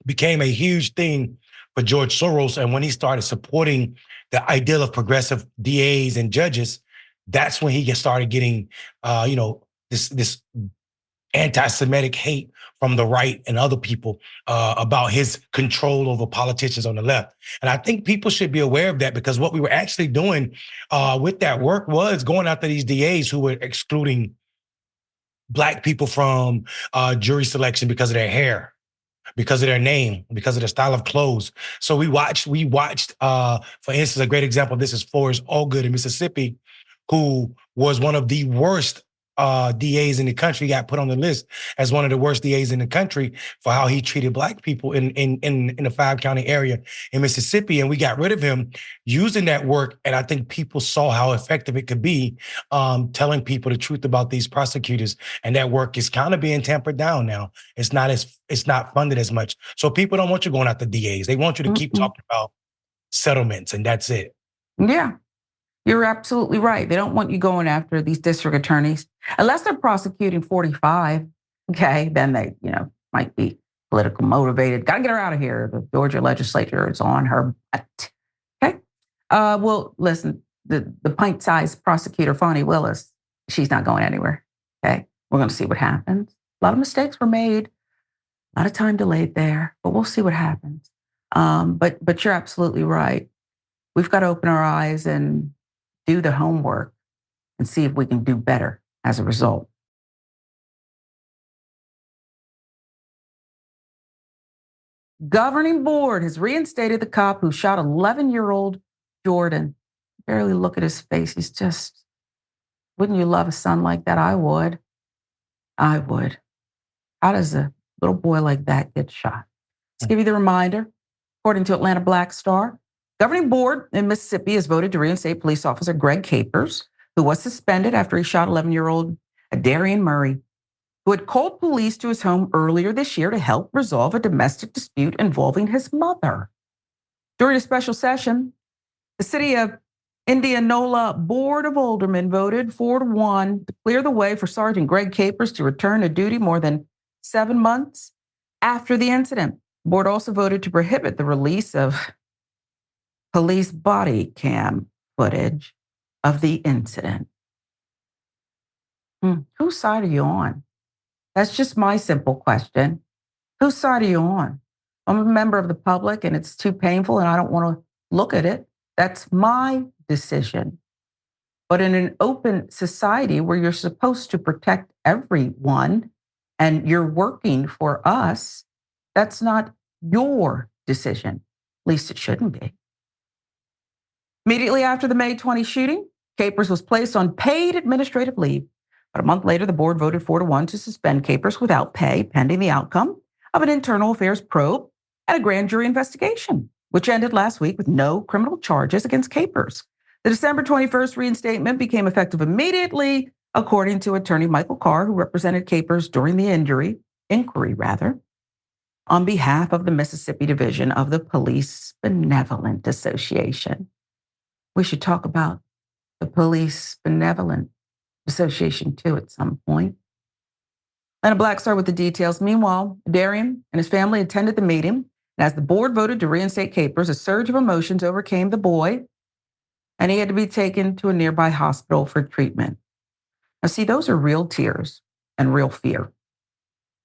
became a huge thing for George Soros. And when he started supporting the ideal of progressive DAs and judges, that's when he started getting, this anti-Semitic hate from the right and other people about his control over politicians on the left. And I think people should be aware of that, because what we were actually doing with that work was going after these DAs who were excluding Black people from jury selection because of their hair, because of their name, because of their style of clothes. So we watched, for instance, a great example of this is Forrest Allgood in Mississippi, who was one of the worst DAs in the country, got put on the list as one of the worst DAs in the country for how he treated Black people in the 5-county area in Mississippi. And we got rid of him using that work. And I think people saw how effective it could be, telling people the truth about these prosecutors. And that work is kind of being tempered down now. It's not funded as much. So people don't want you going after DAs. They want you to keep talking about settlements, and that's it. Yeah. You're absolutely right. They don't want you going after these district attorneys unless they're prosecuting 45. Okay, then they, might be politically motivated. Got to get her out of here. The Georgia legislature is on her butt. Okay. Well, listen, the pint-sized prosecutor, Fonnie Willis, she's not going anywhere. Okay. We're going to see what happens. A lot of mistakes were made A lot of time delayed there, but we'll see what happens. But you're absolutely right. We've got to open our eyes and do the homework and see if we can do better as a result. Governing board has reinstated the cop who shot 11-year-old Jordan. Barely look at his face. He's just, wouldn't you love a son like that? I would. I would. How does a little boy like that get shot? Let's give you the reminder. According to Atlanta Black Star, governing board in Mississippi has voted to reinstate police officer Greg Capers, who was suspended after he shot 11-year-old Darian Murray, who had called police to his home earlier this year to help resolve a domestic dispute involving his mother. During a special session, the city of Indianola Board of Aldermen voted 4-1 to clear the way for Sergeant Greg Capers to return to duty more than 7 months after the incident. The board also voted to prohibit the release of police body cam footage of the incident. Whose side are you on? That's just my simple question. Whose side are you on? I'm a member of the public and it's too painful and I don't want to look at it. That's my decision. But in an open society where you're supposed to protect everyone and you're working for us, that's not your decision. At least it shouldn't be. Immediately after the May 20 shooting, Capers was placed on paid administrative leave. But a month later, the board voted 4-1 to suspend Capers without pay, pending the outcome of an internal affairs probe and a grand jury investigation, which ended last week with no criminal charges against Capers. The December 21st reinstatement became effective immediately, according to attorney Michael Carr, who represented Capers during the inquiry, on behalf of the Mississippi Division of the Police Benevolent Association. We should talk about the Police Benevolent Association too at some point. And a Black Star with the details. Meanwhile, Darian and his family attended the meeting. And as the board voted to reinstate Capers, a surge of emotions overcame the boy, and he had to be taken to a nearby hospital for treatment. Now, see, those are real tears and real fear.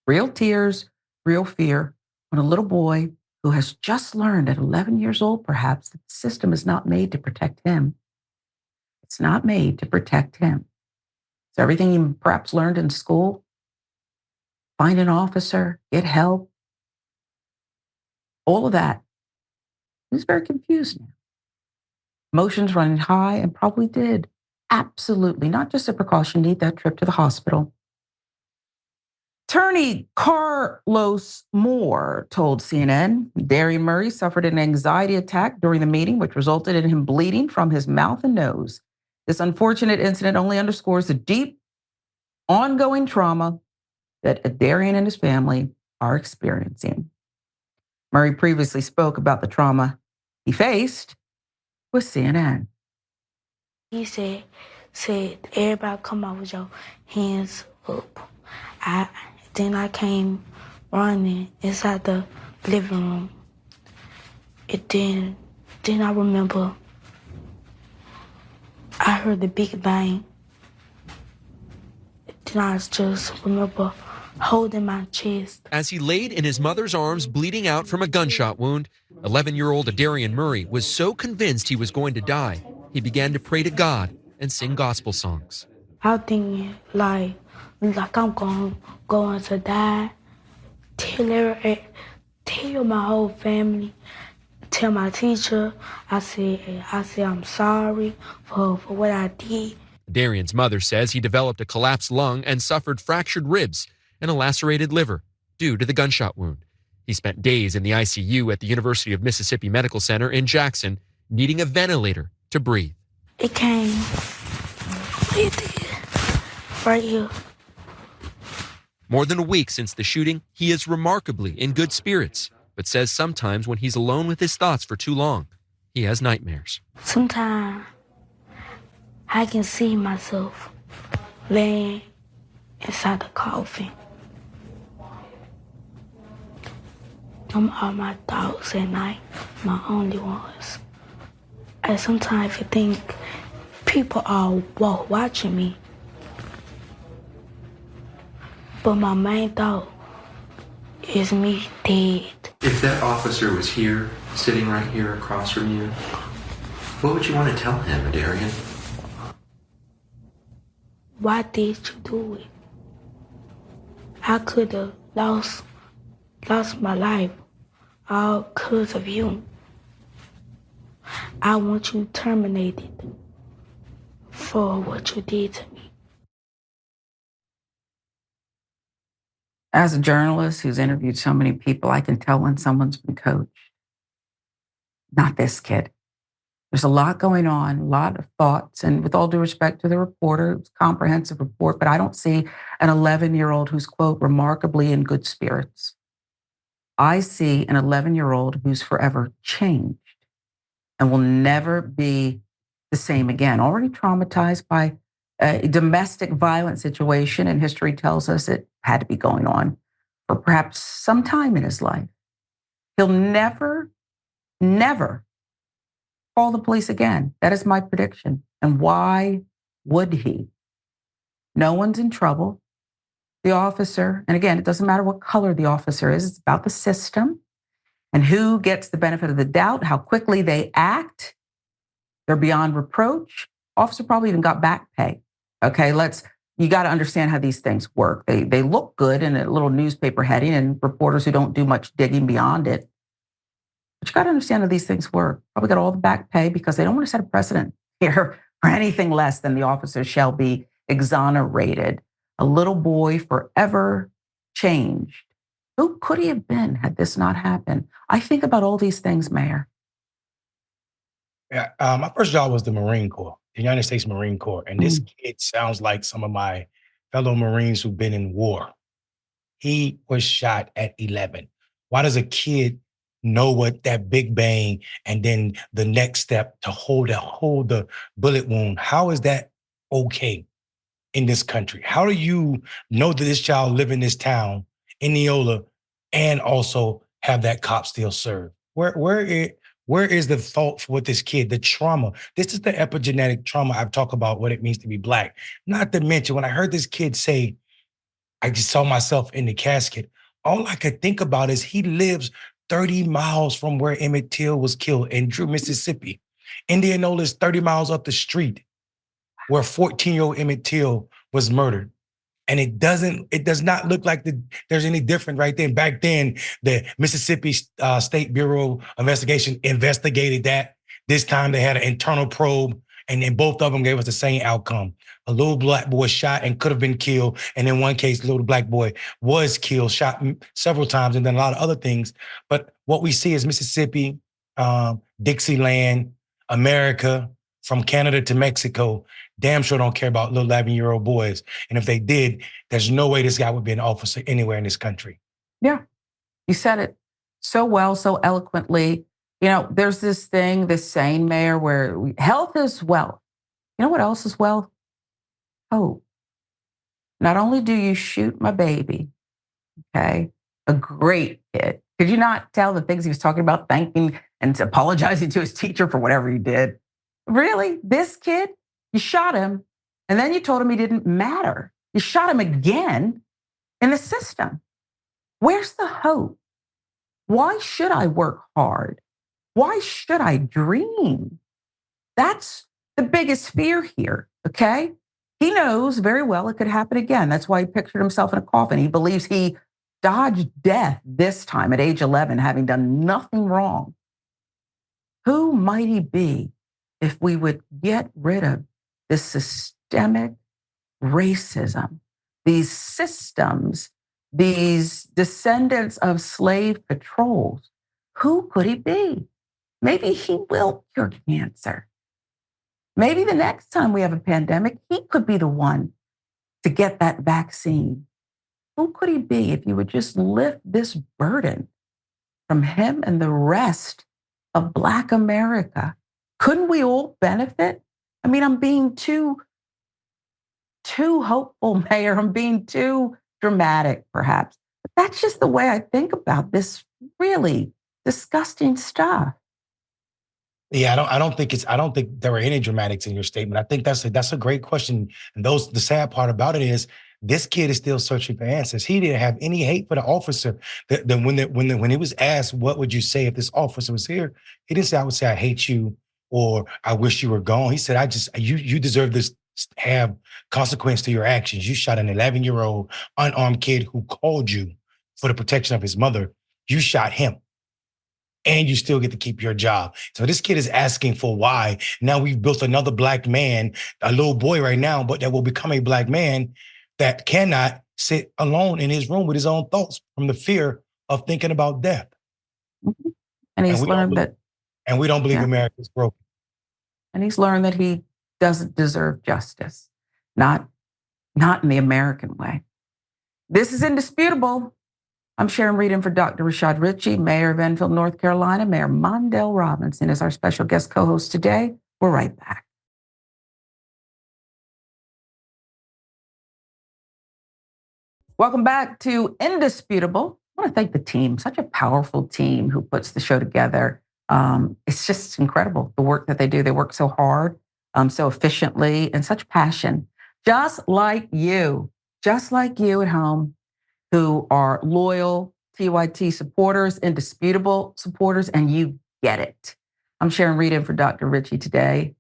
Real tears, real fear when a little boy who has just learned at 11 years old, perhaps, that the system is not made to protect him. It's not made to protect him. So everything he perhaps learned in school, find an officer, get help, all of that. He's very confused now. Emotions running high and probably did. Absolutely. Not just a precaution, need that trip to the hospital. Attorney Carlos Moore told CNN Darian Murray suffered an anxiety attack during the meeting, which resulted in him bleeding from his mouth and nose. This unfortunate incident only underscores the deep, ongoing trauma that Darian and his family are experiencing. Murray previously spoke about the trauma he faced with CNN. He said, everybody come out with your hands up. Then I came running inside the living room. Then I remember I heard the big bang. Then I just remember holding my chest. As he laid in his mother's arms, bleeding out from a gunshot wound, 11-year-old Darian Murray was so convinced he was going to die, he began to pray to God and sing gospel songs. I was thinking like I'm going to die. Tell my whole family. Tell my teacher. I say I'm sorry for what I did. Darian's mother says he developed a collapsed lung and suffered fractured ribs and a lacerated liver due to the gunshot wound. He spent days in the ICU at the University of Mississippi Medical Center in Jackson, needing a ventilator to breathe. It came right here. More than a week since the shooting, he is remarkably in good spirits, but says sometimes when he's alone with his thoughts for too long, he has nightmares. Sometimes I can see myself laying inside the coffin. Them are my thoughts at night, my only ones. And sometimes I think people are watching me. But my main thought is me dead. If that officer was here, sitting right here across from you, what would you want to tell him, Darian? Why did you do it? I could have lost my life all because of you. I want you terminated for what you did to me. As a journalist who's interviewed so many people, I can tell when someone's been coached. Not this kid. There's a lot going on, a lot of thoughts, and with all due respect to the reporter, it's a comprehensive report, but I don't see an 11-year-old who's, quote, remarkably in good spirits. I see an 11-year-old who's forever changed and will never be the same again. Already traumatized by a domestic violence situation, and history tells us it had to be going on for perhaps some time in his life. He'll never call the police again. That is my prediction. And why would he? No one's in trouble. The officer, and again, it doesn't matter what color the officer is, it's about the system and who gets the benefit of the doubt, how quickly they act. They're beyond reproach. Officer probably even got back pay. Okay, you got to understand how these things work. They look good in a little newspaper heading and reporters who don't do much digging beyond it. But you got to understand how these things work. Probably got all the back pay because they don't want to set a precedent here for anything less than the officer shall be exonerated. A little boy forever changed. Who could he have been had this not happened? I think about all these things, Mayor. Yeah, my first job was the Marine Corps, the United States Marine Corps. And this kid sounds like some of my fellow Marines who've been in war. He was shot at 11. Why does a kid know what that big bang and then the next step to hold the bullet wound? How is that okay in this country? How do you know that this child live in this town in Neola and also have that cop still serve? Where is the thought for what this kid, the trauma? This is the epigenetic trauma I've talked about, what it means to be Black. Not to mention, when I heard this kid say, I just saw myself in the casket, all I could think about is he lives 30 miles from where Emmett Till was killed in Drew, Mississippi. Indianola is 30 miles up the street where 14-year-old Emmett Till was murdered. And it does not look like there's any different right then. Back then, the Mississippi State Bureau of Investigation investigated that. This time they had an internal probe, and then both of them gave us the same outcome. A little Black boy shot and could have been killed. And in one case, the little Black boy was killed, shot several times, and then a lot of other things. But what we see is Mississippi, Dixieland, America, from Canada to Mexico, damn sure don't care about little 11-year-old boys. And if they did, there's no way this guy would be an officer anywhere in this country. Yeah, you said it so well, so eloquently. You know, there's this saying, Mayor, where health is wealth. You know what else is wealth? Hope. Not only do you shoot my baby, okay, a great kid. Could you not tell the things he was talking about, thanking and apologizing to his teacher for whatever he did? Really? This kid? You shot him, and then you told him he didn't matter. You shot him again in the system. Where's the hope? Why should I work hard? Why should I dream? That's the biggest fear here, okay? He knows very well it could happen again. That's why he pictured himself in a coffin. He believes he dodged death this time at age 11, having done nothing wrong. Who might he be if we would get rid of this systemic racism, these systems, these descendants of slave patrols? Who could he be? Maybe he will cure cancer. Maybe the next time we have a pandemic, he could be the one to get that vaccine. Who could he be if you would just lift this burden from him and the rest of Black America? Couldn't we all benefit? I mean, I'm being too hopeful, Mayor. I'm being too dramatic, perhaps. But that's just the way I think about this really disgusting stuff. Yeah, I don't think there were any dramatics in your statement. I think that's a great question. And the sad part about it is This kid is still searching for answers. He didn't have any hate for the officer. When he was asked, what would you say if this officer was here? He didn't say, I would say, I hate you or I wish you were gone. He said, you deserve this, have consequence to your actions. You shot an 11-year-old unarmed kid who called you for the protection of his mother. You shot him. And you still get to keep your job. So this kid is asking for why. Now we've built another black man, a little boy right now, but that will become a black man that cannot sit alone in his room with his own thoughts from the fear of thinking about death. Mm-hmm. And he's learned that. And we don't believe America is broken. And he's learned that he doesn't deserve justice, not in the American way. This is indisputable. I'm Sharon Reed in for Dr. Rashad Ritchie, Mayor of Enfield, North Carolina. Mayor Mondale Robinson is our special guest co-host today. We're right back. Welcome back to Indisputable. I want to thank the team, such a powerful team who puts the show together. It's just incredible, the work that they do. They work so hard, so efficiently, and such passion. Just like you at home, who are loyal TYT supporters, indisputable supporters, and you get it. I'm Sharon Reed in for Dr. Ritchie today.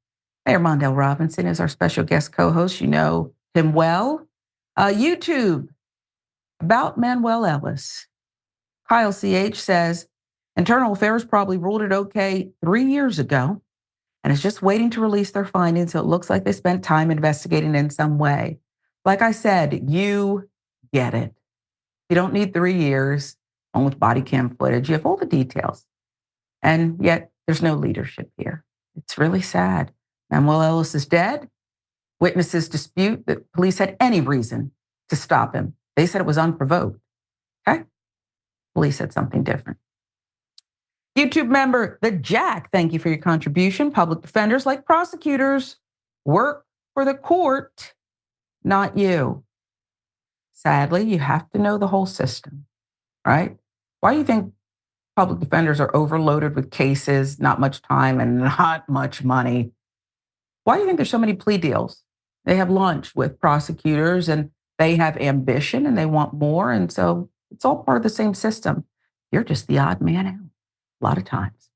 Mayor Mondale Robinson is our special guest co-host. You know him well. YouTube, about Manuel Ellis. Kyle CH says, Internal Affairs probably ruled it okay 3 years ago and is just waiting to release their findings, so it looks like they spent time investigating in some way. Like I said, you get it. You don't need 3 years, on with body cam footage. You have all the details. And yet there's no leadership here. It's really sad. Manuel Ellis is dead. Witnesses dispute that police had any reason to stop him. They said it was unprovoked. Okay? Police said something different. YouTube member, The Jack, thank you for your contribution. Public defenders, like prosecutors, work for the court, not you. Sadly, you have to know the whole system, right? Why do you think public defenders are overloaded with cases, not much time, and not much money? Why do you think there's so many plea deals? They have lunch with prosecutors and they have ambition and they want more. And so it's all part of the same system. You're just the odd man out a lot of times.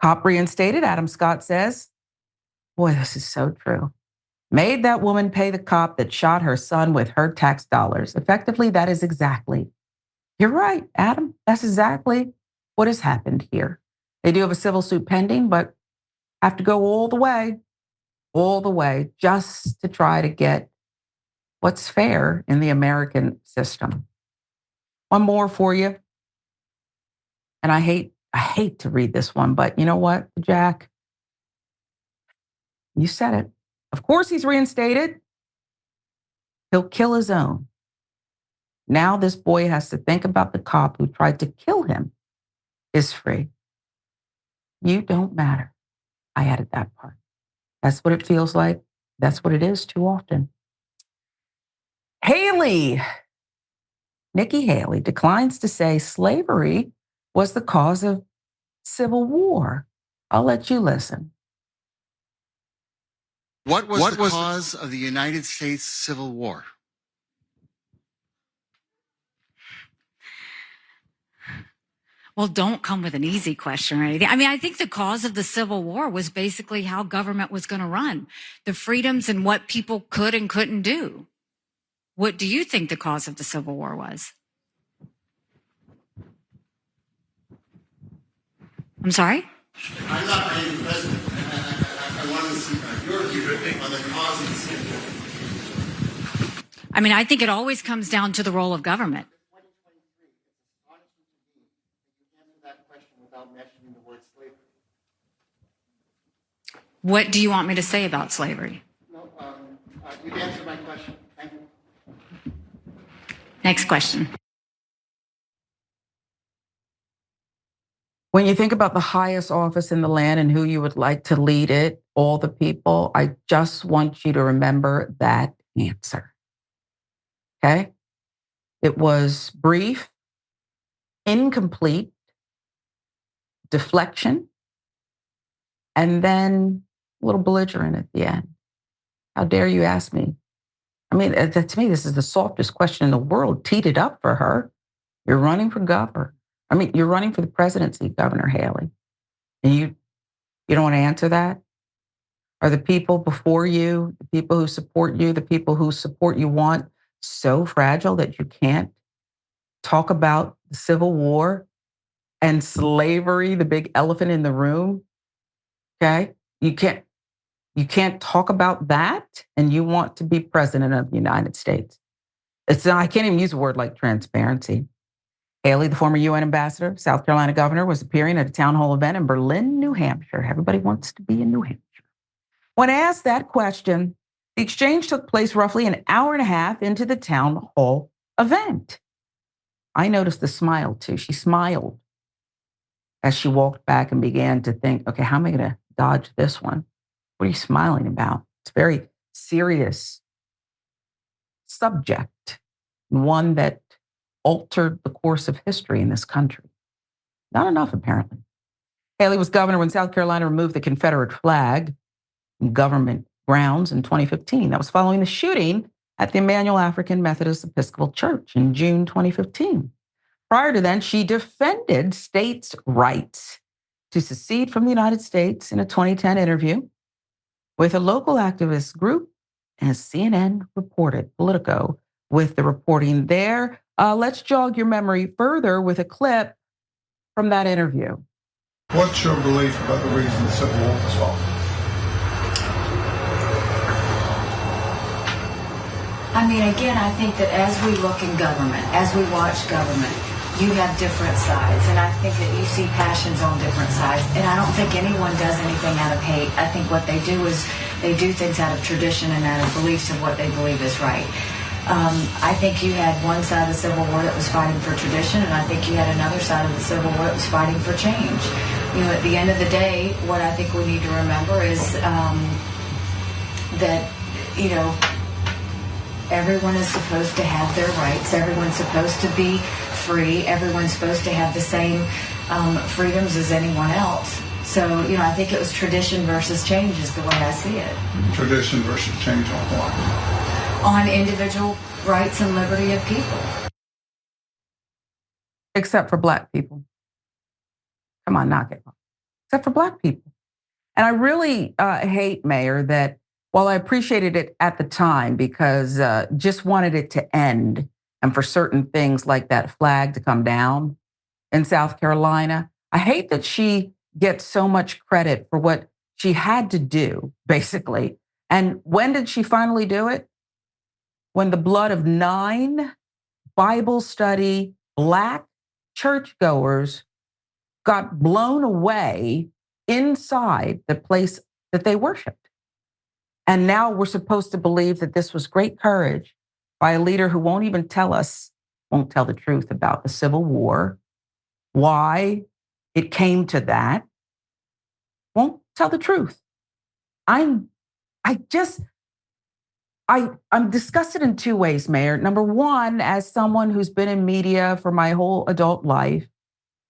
Cop reinstated, Adam Scott says, boy, this is so true. Made that woman pay the cop that shot her son with her tax dollars. Effectively, that is exactly. You're right, Adam. That's exactly what has happened here. They do have a civil suit pending, but have to go all the way, just to try to get what's fair in the American system. One more for you. And I hate to read this one, but you know what, Jack? You said it. Of course he's reinstated. He'll kill his own. Now this boy has to think about the cop who tried to kill him is free. You don't matter. I added that part. That's what it feels like. That's what it is too often. Haley, Nikki Haley, declines to say slavery was the cause of civil war. I'll let you listen. What was the cause of the United States Civil War? Well, don't come with an easy question or anything. I mean, I think the cause of the Civil War was basically how government was going to run, the freedoms and what people could and couldn't do. What do you think the cause of the Civil War was? I'm sorry? I'm not being president. I want to see your view on the cause of the Civil War. I mean, I think it always comes down to the role of government. What do you want me to say about slavery? No, you've answered my question. Thank you. Next question. When you think about the highest office in the land and who you would like to lead it, all the people, I just want you to remember that answer. Okay? It was brief, incomplete, deflection, and then a little belligerent at the end. How dare you ask me I mean, to me, this is the softest question in the world, teed it up for her. You're running for governor. I mean, you're running for the presidency, Governor Haley. And you don't want to answer that? Are the people before you, the people who support you, the people who support you want so fragile that you can't talk about the Civil War and slavery, the big elephant in the room? Okay? You can't talk about that, and you want to be president of the United States. I can't even use a word like transparency. Haley, the former UN ambassador, South Carolina governor, was appearing at a town hall event in Berlin, New Hampshire. Everybody wants to be in New Hampshire. When asked that question, the exchange took place roughly an hour and a half into the town hall event. I noticed the smile too. She smiled as she walked back and began to think, okay, how am I going to dodge this one? What are you smiling about? It's a very serious subject, one that altered the course of history in this country. Not enough, apparently. Haley was governor when South Carolina removed the Confederate flag from government grounds in 2015. That was following the shooting at the Emmanuel African Methodist Episcopal Church in June 2015. Prior to then, she defended states' rights to secede from the United States in a 2010 interview with a local activist group, as CNN reported, Politico, with the reporting there. Let's jog your memory further with a clip from that interview. What's your belief about the reason the Civil War was fought? I mean, again, I think that as we look in government, as we watch government, you have different sides. And I think that you see passions on different sides. And I don't think anyone does anything out of hate. I think what they do is they do things out of tradition and out of beliefs of what they believe is right. I think you had one side of the Civil War that was fighting for tradition, and I think you had another side of the Civil War that was fighting for change. You know, at the end of the day, what I think we need to remember is that, you know, everyone is supposed to have their rights. Everyone's supposed to be free. Everyone's supposed to have the same freedoms as anyone else. So, you know, I think it was tradition versus change is the way I see it. Tradition versus change on what? On individual rights and liberty of people. Except for Black people. Come on, knock it off. Except for Black people. And I really hate, Mayor, that while I appreciated it at the time because just wanted it to end and for certain things like that flag to come down in South Carolina, I hate that she gets so much credit for what she had to do, basically. And when did she finally do it? When the blood of 9 Bible study Black churchgoers got blown away inside the place that they worshiped. And now we're supposed to believe that this was great courage by a leader who won't even tell the truth about the Civil War, why it came to that, won't tell the truth. I'm disgusted in 2 ways, Mayor. Number one, as someone who's been in media for my whole adult life,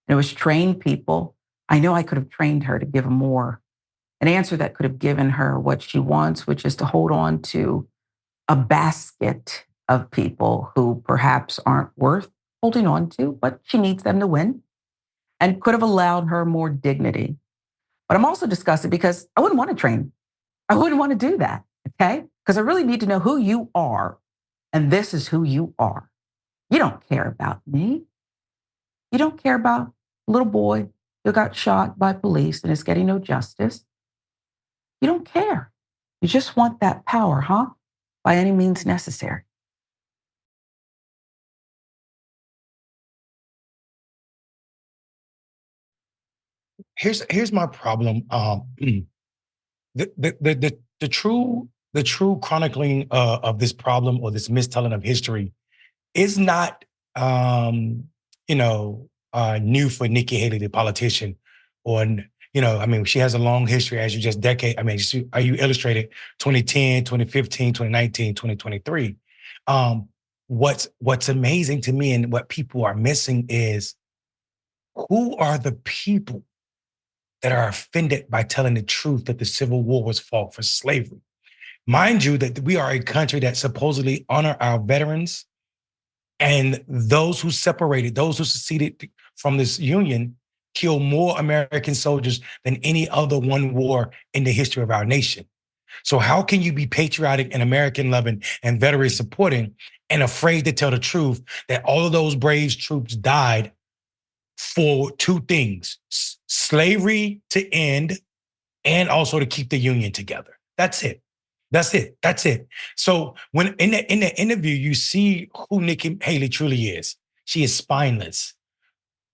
and it was trained people, I know I could have trained her to give an answer that could have given her what she wants, which is to hold on to a basket of people who perhaps aren't worth holding on to, but she needs them to win, and could have allowed her more dignity. But I'm also disgusted because I wouldn't want to train. I wouldn't want to do that, okay? Because I really need to know who you are, and this is who you are. You don't care about me. You don't care about a little boy who got shot by police and is getting no justice. You don't care. You just want that power, huh? By any means necessary. Here's my problem. The true chronicling of this problem or this mistelling of history is not new for Nikki Haley, the politician, or I mean, she has a long history, as you just you illustrated 2010, 2015, 2019, 2023. What's amazing to me and what people are missing is who are the people that are offended by telling the truth that the Civil War was fought for slavery. Mind you that we are a country that supposedly honor our veterans, and those who seceded from this union killed more American soldiers than any other one war in the history of our nation. So how can you be patriotic and American loving and veteran supporting and afraid to tell the truth that all of those brave troops died for two things: slavery to end and also to keep the union together? That's it. That's it. That's it. So when in the interview, you see who Nikki Haley truly is. She is spineless.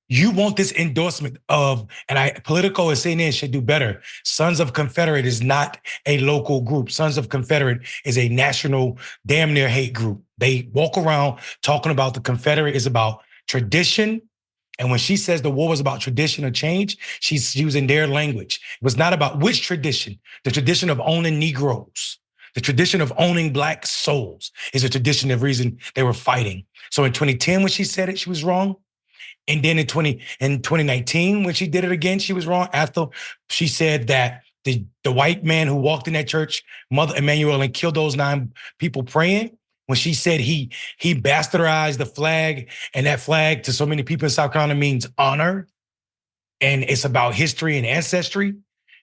You want this endorsement of, and Politico is saying it should do better. Sons of Confederate is not a local group. Sons of Confederate is a national damn near hate group. They walk around talking about the Confederate is about tradition. And when she says the war was about tradition or change, she's using their language. It was not about which tradition. The tradition of owning Negroes, the tradition of owning Black souls is a tradition of reason they were fighting. So in 2010, when she said it, she was wrong. And then in 2019, when she did it again, she was wrong. After she said that the white man who walked in that church, Mother Emanuel, and killed those 9 people praying, when she said he bastardized the flag, and that flag to so many people in South Carolina means honor, and it's about history and ancestry.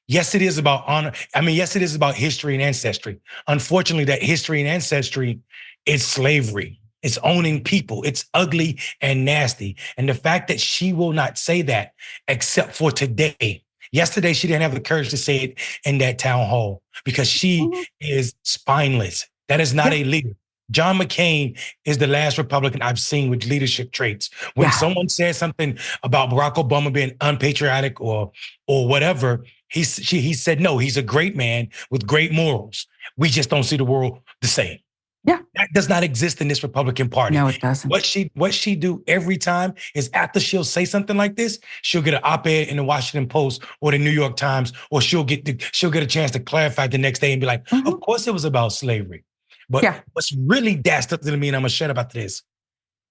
Yes, it is about honor. I mean, yes, it is about history and ancestry. Unfortunately, that history and ancestry is slavery. It's owning people. It's ugly and nasty. And the fact that she will not say that except for today. Yesterday, she didn't have the courage to say it in that town hall because she is spineless. That is not a leader. John McCain is the last Republican I've seen with leadership traits. When someone says something about Barack Obama being unpatriotic or whatever, he said, no, he's a great man with great morals. We just don't see the world the same. Yeah. That does not exist in this Republican Party. No, it doesn't. What she do every time is after she'll say something like this, she'll get an op-ed in the Washington Post or the New York Times, or she'll get a chance to clarify the next day and be like, of course it was about slavery. But what's really dastardly to me, and I'm gonna shut up after this,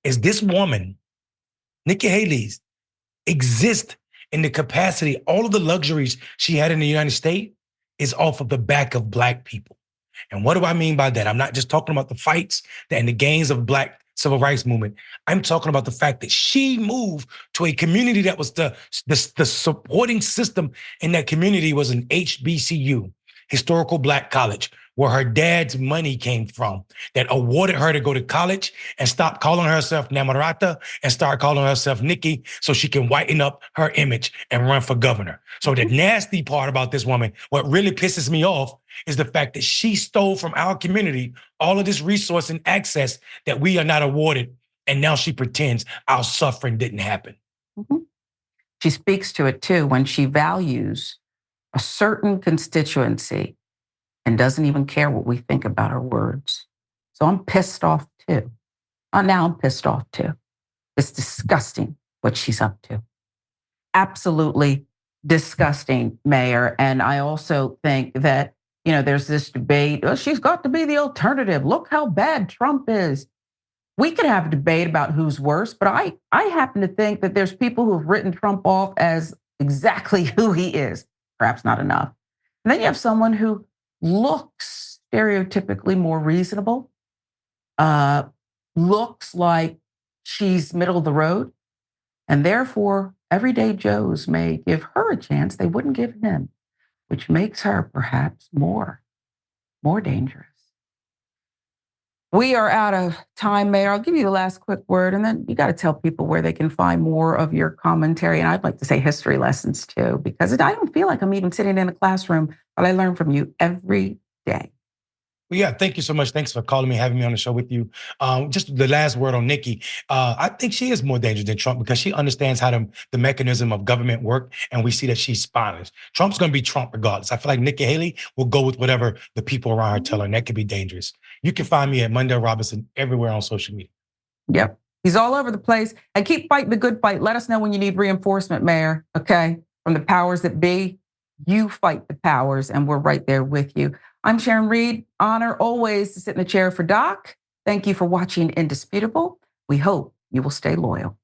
is this woman, Nikki Haley, exist in the capacity, all of the luxuries she had in the United States is off of the back of Black people. And what do I mean by that? I'm not just talking about the fights and the gains of Black civil rights movement. I'm talking about the fact that she moved to a community that was the supporting system in that community was an HBCU, Historical Black College, where her dad's money came from, that awarded her to go to college and stop calling herself Namarata and start calling herself Nikki so she can whiten up her image and run for governor. So the nasty part about this woman, what really pisses me off, is the fact that she stole from our community all of this resource and access that we are not awarded, and now she pretends our suffering didn't happen. She speaks to it too when she values a certain constituency and doesn't even care what we think about her words. So I'm pissed off too. Now I'm pissed off too. It's disgusting what she's up to. Absolutely disgusting, Mayor. And I also think that, there's this debate, she's got to be the alternative. Look how bad Trump is. We could have a debate about who's worse, but I happen to think that there's people who've written Trump off as exactly who he is. Perhaps not enough. And then you have someone who looks stereotypically more reasonable, looks like she's middle of the road, and therefore everyday Joes may give her a chance they wouldn't give him, which makes her perhaps more dangerous. We are out of time, Mayor. I'll give you the last quick word, and then you got to tell people where they can find more of your commentary. And I'd like to say history lessons too, because I don't feel like I'm even sitting in a classroom, but I learn from you every day. Well, yeah, thank you so much. Thanks for calling me, having me on the show with you. Just the last word on Nikki. I think she is more dangerous than Trump because she understands how the mechanism of government work, and we see that she's spineless. Trump's going to be Trump regardless. I feel like Nikki Haley will go with whatever the people around her tell her, and that could be dangerous. You can find me at Mondale Robinson everywhere on social media. Yep. He's all over the place. And keep fighting the good fight. Let us know when you need reinforcement, Mayor, okay? From the powers that be. You fight the powers, and we're right there with you. I'm Sharon Reed. Honor always to sit in the chair for Doc. Thank you for watching Indisputable. We hope you will stay loyal.